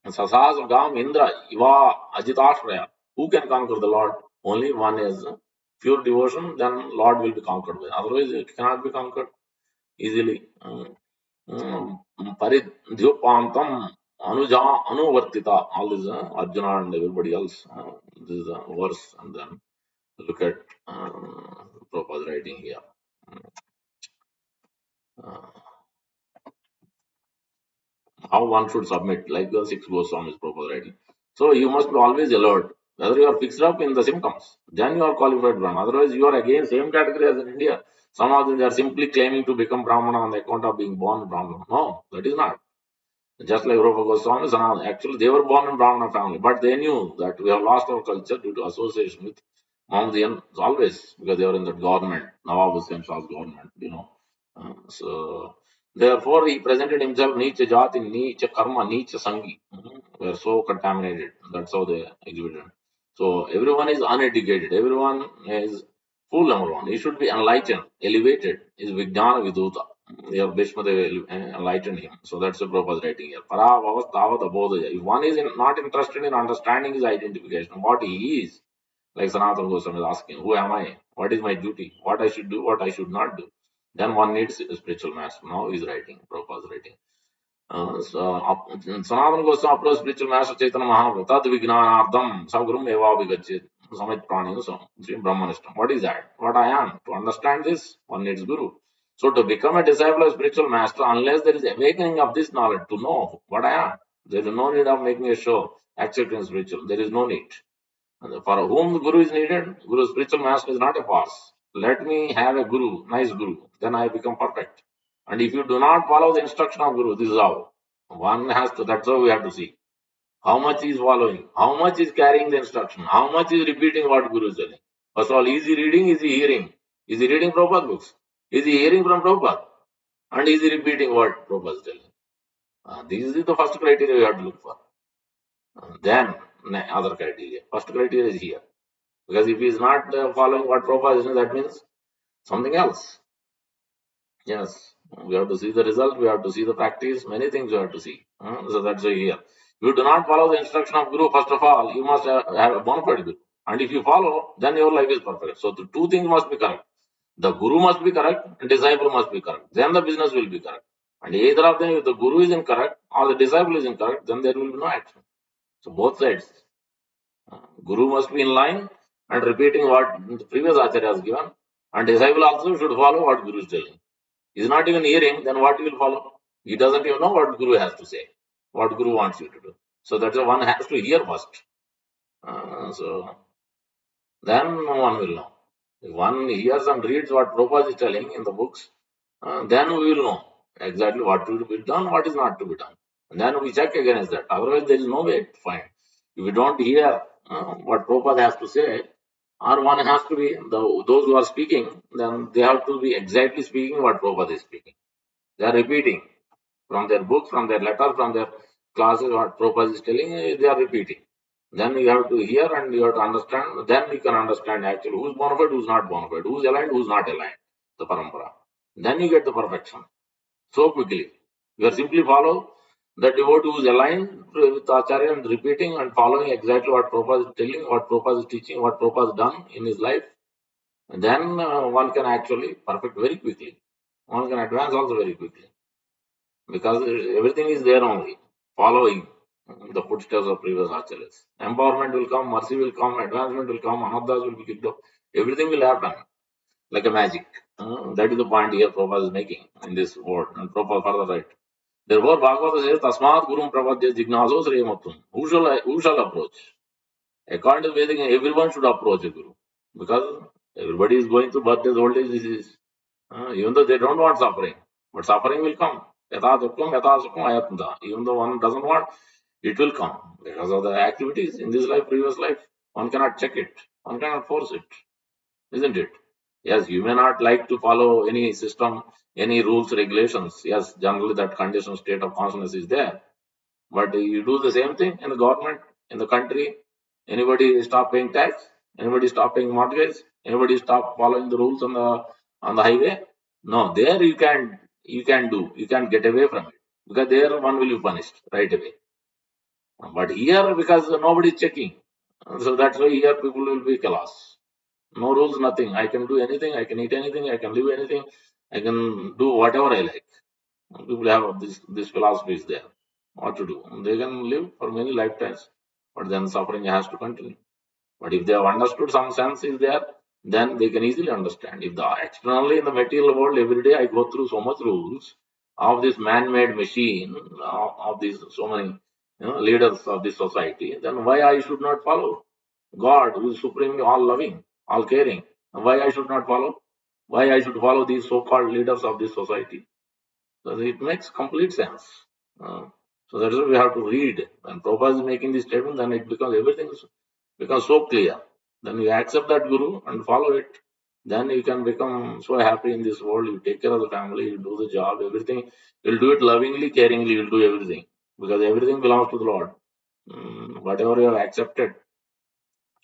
Sasas Gam Indra, Iva Ajitashraya. Who can conquer the Lord? Only one is pure devotion, then Lord will be conquered with. Otherwise, it cannot be conquered easily. Paridhyupantam Anuvartita. All this Arjuna and everybody else. This is a verse, and then look at Prabhupada writing here. Uh, how one should submit, like the six Goswamis Prabhupada writing. So you must be always alert. Whether you are fixed up in the symptoms, then you are qualified Brahman. Otherwise, you are again same category as in India. Some of them they are simply claiming to become Brahmana on the account of being born Brahmana. No, that is not. Just like Rupa Goswami, Sanatana. Actually, they were born in Brahmana family, but they knew that we have lost our culture due to association with Mohammedan always, because they were in the government, Nawab Hussain Shah's government, so, therefore, he presented himself Nicha Jati, Nicha Karma, Nicha Sangi. We are so contaminated. That's how they exhibited. So, everyone is uneducated. Everyone is fool number one. He should be enlightened, elevated. Is Vijnana Vidhuta. Your Bhishma they enlightened him. So that's the Prabhupada writing here. Paravavastavad abodhaya. If one is not interested in understanding his identification, what he is, like Sanatana Goswami is asking, who am I? What is my duty? What I should do, what I should not do. Then one needs a spiritual master. Now he's writing, Prabhupada is writing. Sanatana Goswami approached spiritual master Chaitanya Mahaprabhu. Tad Vijnanardam Sagarum Eva Vigacchit. Samit Prani Brahmanishtam. What is that? What I am. To understand this, one needs Guru. So to become a disciple of spiritual master, unless there is awakening of this knowledge to know what I am, there is no need of making a show, accepting spiritual. There is no need. And for whom the Guru is needed, Guru's spiritual master is not a farce. Let me have a Guru, nice Guru, then I become perfect. And if you do not follow the instruction of Guru, this is how. One has to, that's how we have to see. How much is following? How much is carrying the instruction? How much is repeating what Guru is telling? First of all, is he reading? Is he hearing? Is he reading Prabhupada books? Is he hearing from Prabhupada? And is he repeating what Prabhupada is telling? This is the first criteria we have to look for. Then other criteria. First criteria is here. Because if he is not following what Prabhupada is doing, that means something else. Yes, we have to see the result, we have to see the practice, many things we have to see. So that's why here. You do not follow the instruction of Guru, first of all, you must have a bona fide Guru. And if you follow, then your life is perfect. So the two things must be correct. The Guru must be correct, and disciple must be correct. Then the business will be correct. And either of them, if the Guru is incorrect or the disciple is incorrect, then there will be no action. So both sides. Guru must be in line and repeating what the previous Acharya has given, and disciple also should follow what Guru is telling. He is not even hearing, then what he will follow? He doesn't even know what Guru has to say, what Guru wants you to do. So that's why one has to hear first. So then one will know. If one hears and reads what Prabhupada is telling in the books, then we will know exactly what to be done, what is not to be done. And then we check against that. Otherwise, there is no way to find. If we don't hear what Prabhupada has to say, or one has to be, those who are speaking, then they have to be exactly speaking what Prabhupada is speaking. They are repeating from their books, from their letters, from their classes, what Prabhupada is telling, they are repeating. Then you have to hear and you have to understand. Then you can understand actually who's bona fide, who's not bona fide, who's aligned, who's not aligned, the parampara. Then you get the perfection so quickly. You are simply follow The devotee who is aligned with Acharya and repeating and following exactly what Prabhupada is telling, what Prabhupada is teaching, what Prabhupada has done in his life, then one can actually perfect very quickly. One can advance also very quickly because everything is there only, following the footsteps of previous acharyas. Empowerment will come, mercy will come, advancement will come, anarthas will be kicked off. Everything will happen like a magic. That is the point here Prabhupada is making in this word. And Prabhupada further right. Therefore, Bhagavata says, Tasmat Gurum Prapadya Jignaso Sriyamatvam. Who shall approach? According to Vedic, everyone should approach a Guru. Because everybody is going through birthdays, old age disease. Even though they don't want suffering. But suffering will come. Yatha dukkham, yatha sukham, ayatmata. Even though one doesn't want, it will come. Because of the activities in this life, previous life. One cannot check it. One cannot force it. Isn't it? Yes, you may not like to follow any system, any rules, regulations. Yes, generally that conditioned state of consciousness is there. But you do the same thing in the government, in the country. Anybody stop paying tax? Anybody stop paying mortgage? Anybody stop following the rules on the highway? No, there you can get away from it because there one will be punished right away. But here because nobody is checking, so that's why here people will be chaos. No rules, nothing. I can do anything. I can eat anything. I can live anything. I can do whatever I like. People have this philosophy is there. What to do? They can live for many lifetimes, but then suffering has to continue. But if they have understood some sense is there, then they can easily understand. If the externally in the material world every day I go through so much rules of this man-made machine of these so many leaders of this society, then why I should not follow God who is supremely all loving, all caring? Why I should not follow? Why I should follow these so-called leaders of this society? So it makes complete sense. Uh, so that's why we have to read. When Prabhupada is making this statement, then it becomes everything becomes so clear. Then you accept that guru and follow it. Then you can become so happy in this world. You take care of the family, you do the job, everything. You'll do it lovingly, caringly. You'll do everything because everything belongs to the Lord. Whatever you have accepted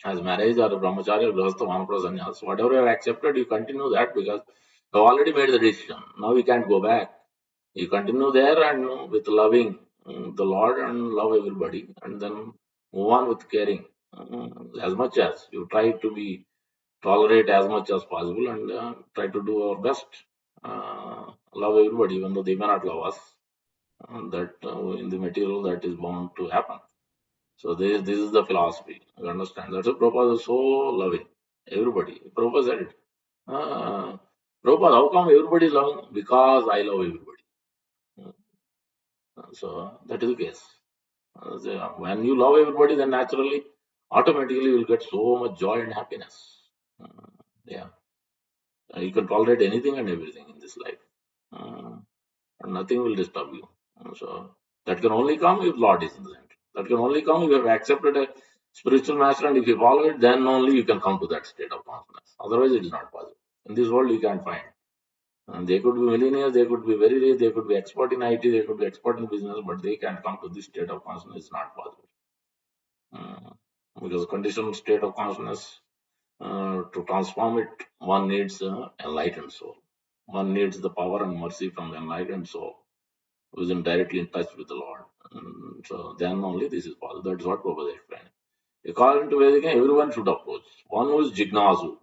as marriage or brahmacharya, grihastha, vanaprastha, sannyas, whatever you have accepted, you continue that because you have already made the decision. Now you can't go back. You continue there and with loving the Lord and love everybody, and then move on with caring as much as you try to be tolerate as much as possible and try to do our best. Love everybody, even though they may not love us. That in the material that is bound to happen. So this is the philosophy. You understand? That's why Prabhupada is so loving. Everybody. Prabhupada said it. Uh, Prabhupada, how come everybody is loving? Because I love everybody. So that is the case. When you love everybody, then naturally, automatically, you will get so much joy and happiness. Uh, yeah, you can tolerate anything and everything in this life, uh, and nothing will disturb you. So that can only come if Lord is in the center. That can only come if you have accepted a spiritual master, and if you follow it, then only you can come to that state of consciousness. Otherwise, it is not possible. In this world, you can't find. And they could be millionaires, they could be very rich, they could be expert in IT, they could be expert in business, but they can't come to this state of consciousness. It's not possible. Uh, because conditioned state of consciousness, to transform it, one needs enlightened soul. One needs the power and mercy from the enlightened soul, who is directly in touch with the Lord. So then only this is possible. That's what Prabhupada explained. According to Vedic, everyone should approach. One who is jignasu,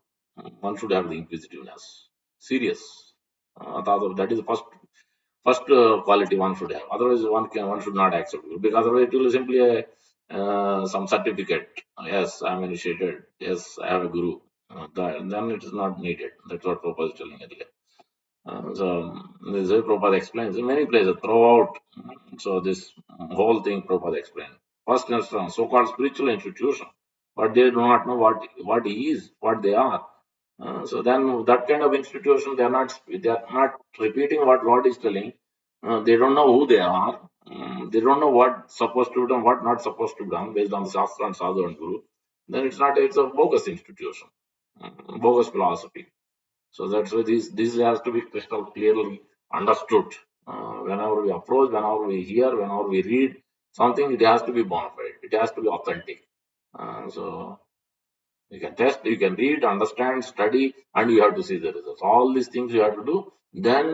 one should have the inquisitiveness, serious. That is the first quality one should have. Otherwise, one should not accept it because otherwise it will simply some certificate. Yes, I am initiated. Yes, I have a guru. Then it is not needed. That's what Prabhupada is telling earlier. So this is Prabhupada explains in many places throughout. So this whole thing Prabhupada explained. First instance, so-called spiritual institution, but they do not know what he is, what they are. So then that kind of institution, they are not repeating what Lord is telling. They don't know who they are. They don't know what's supposed to be done, what not supposed to be done based on the Shastra and Sadhu and Guru. Then it's a bogus institution, bogus philosophy. So that's why this has to be crystal clearly understood. Whenever we approach, whenever we hear, whenever we read something, it has to be bona fide. It has to be authentic. So you can test, you can read, understand, study, and you have to see the results. All these things you have to do. then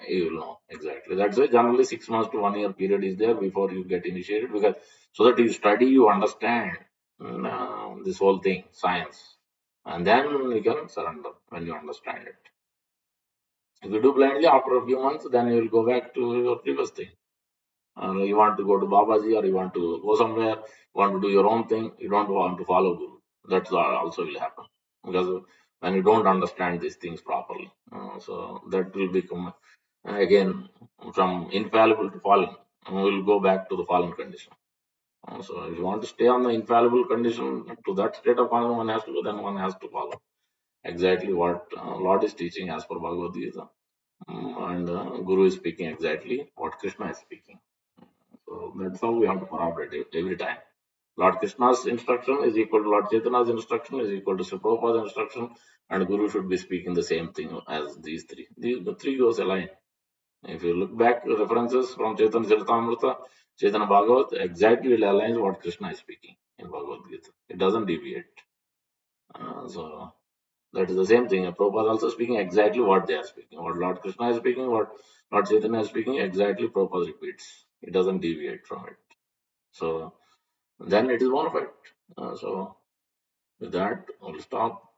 you will know exactly. That's why generally 6 months to 1 year period is there before you get initiated, because so that you study, you understand this whole thing, science, and then you can surrender when you understand it. If you do blindly, after a few months, then you will go back to your previous thing. You want to go to Babaji, or you want to go somewhere, you want to do your own thing, you don't want to follow Guru. That's also will happen, because when you don't understand these things properly, so that will become again from infallible to fallen. We'll go back to the fallen condition. So if you want to stay on the infallible condition to that state of consciousness, one has to go, then one has to follow exactly what Lord is teaching as per Bhagavad Gita. And Guru is speaking exactly what Krishna is speaking. So that's how we have to corroborate it every time. Lord Krishna's instruction is equal to Lord Chaitanya's instruction, is equal to Sri Prabhupada's instruction, and Guru should be speaking the same thing as these three. The three goes aligned. If you look back references from Chaitanya Charitamrita, Chaitanya Bhagavat, exactly it aligns what Krishna is speaking in Bhagavad Gita. It doesn't deviate. So that is the same thing. Prabhupada also speaking exactly what they are speaking. What Lord Krishna is speaking, what Lord Chaitanya is speaking, exactly Prabhupada repeats. It doesn't deviate from it. So then it is bona fide. So with that, we'll stop.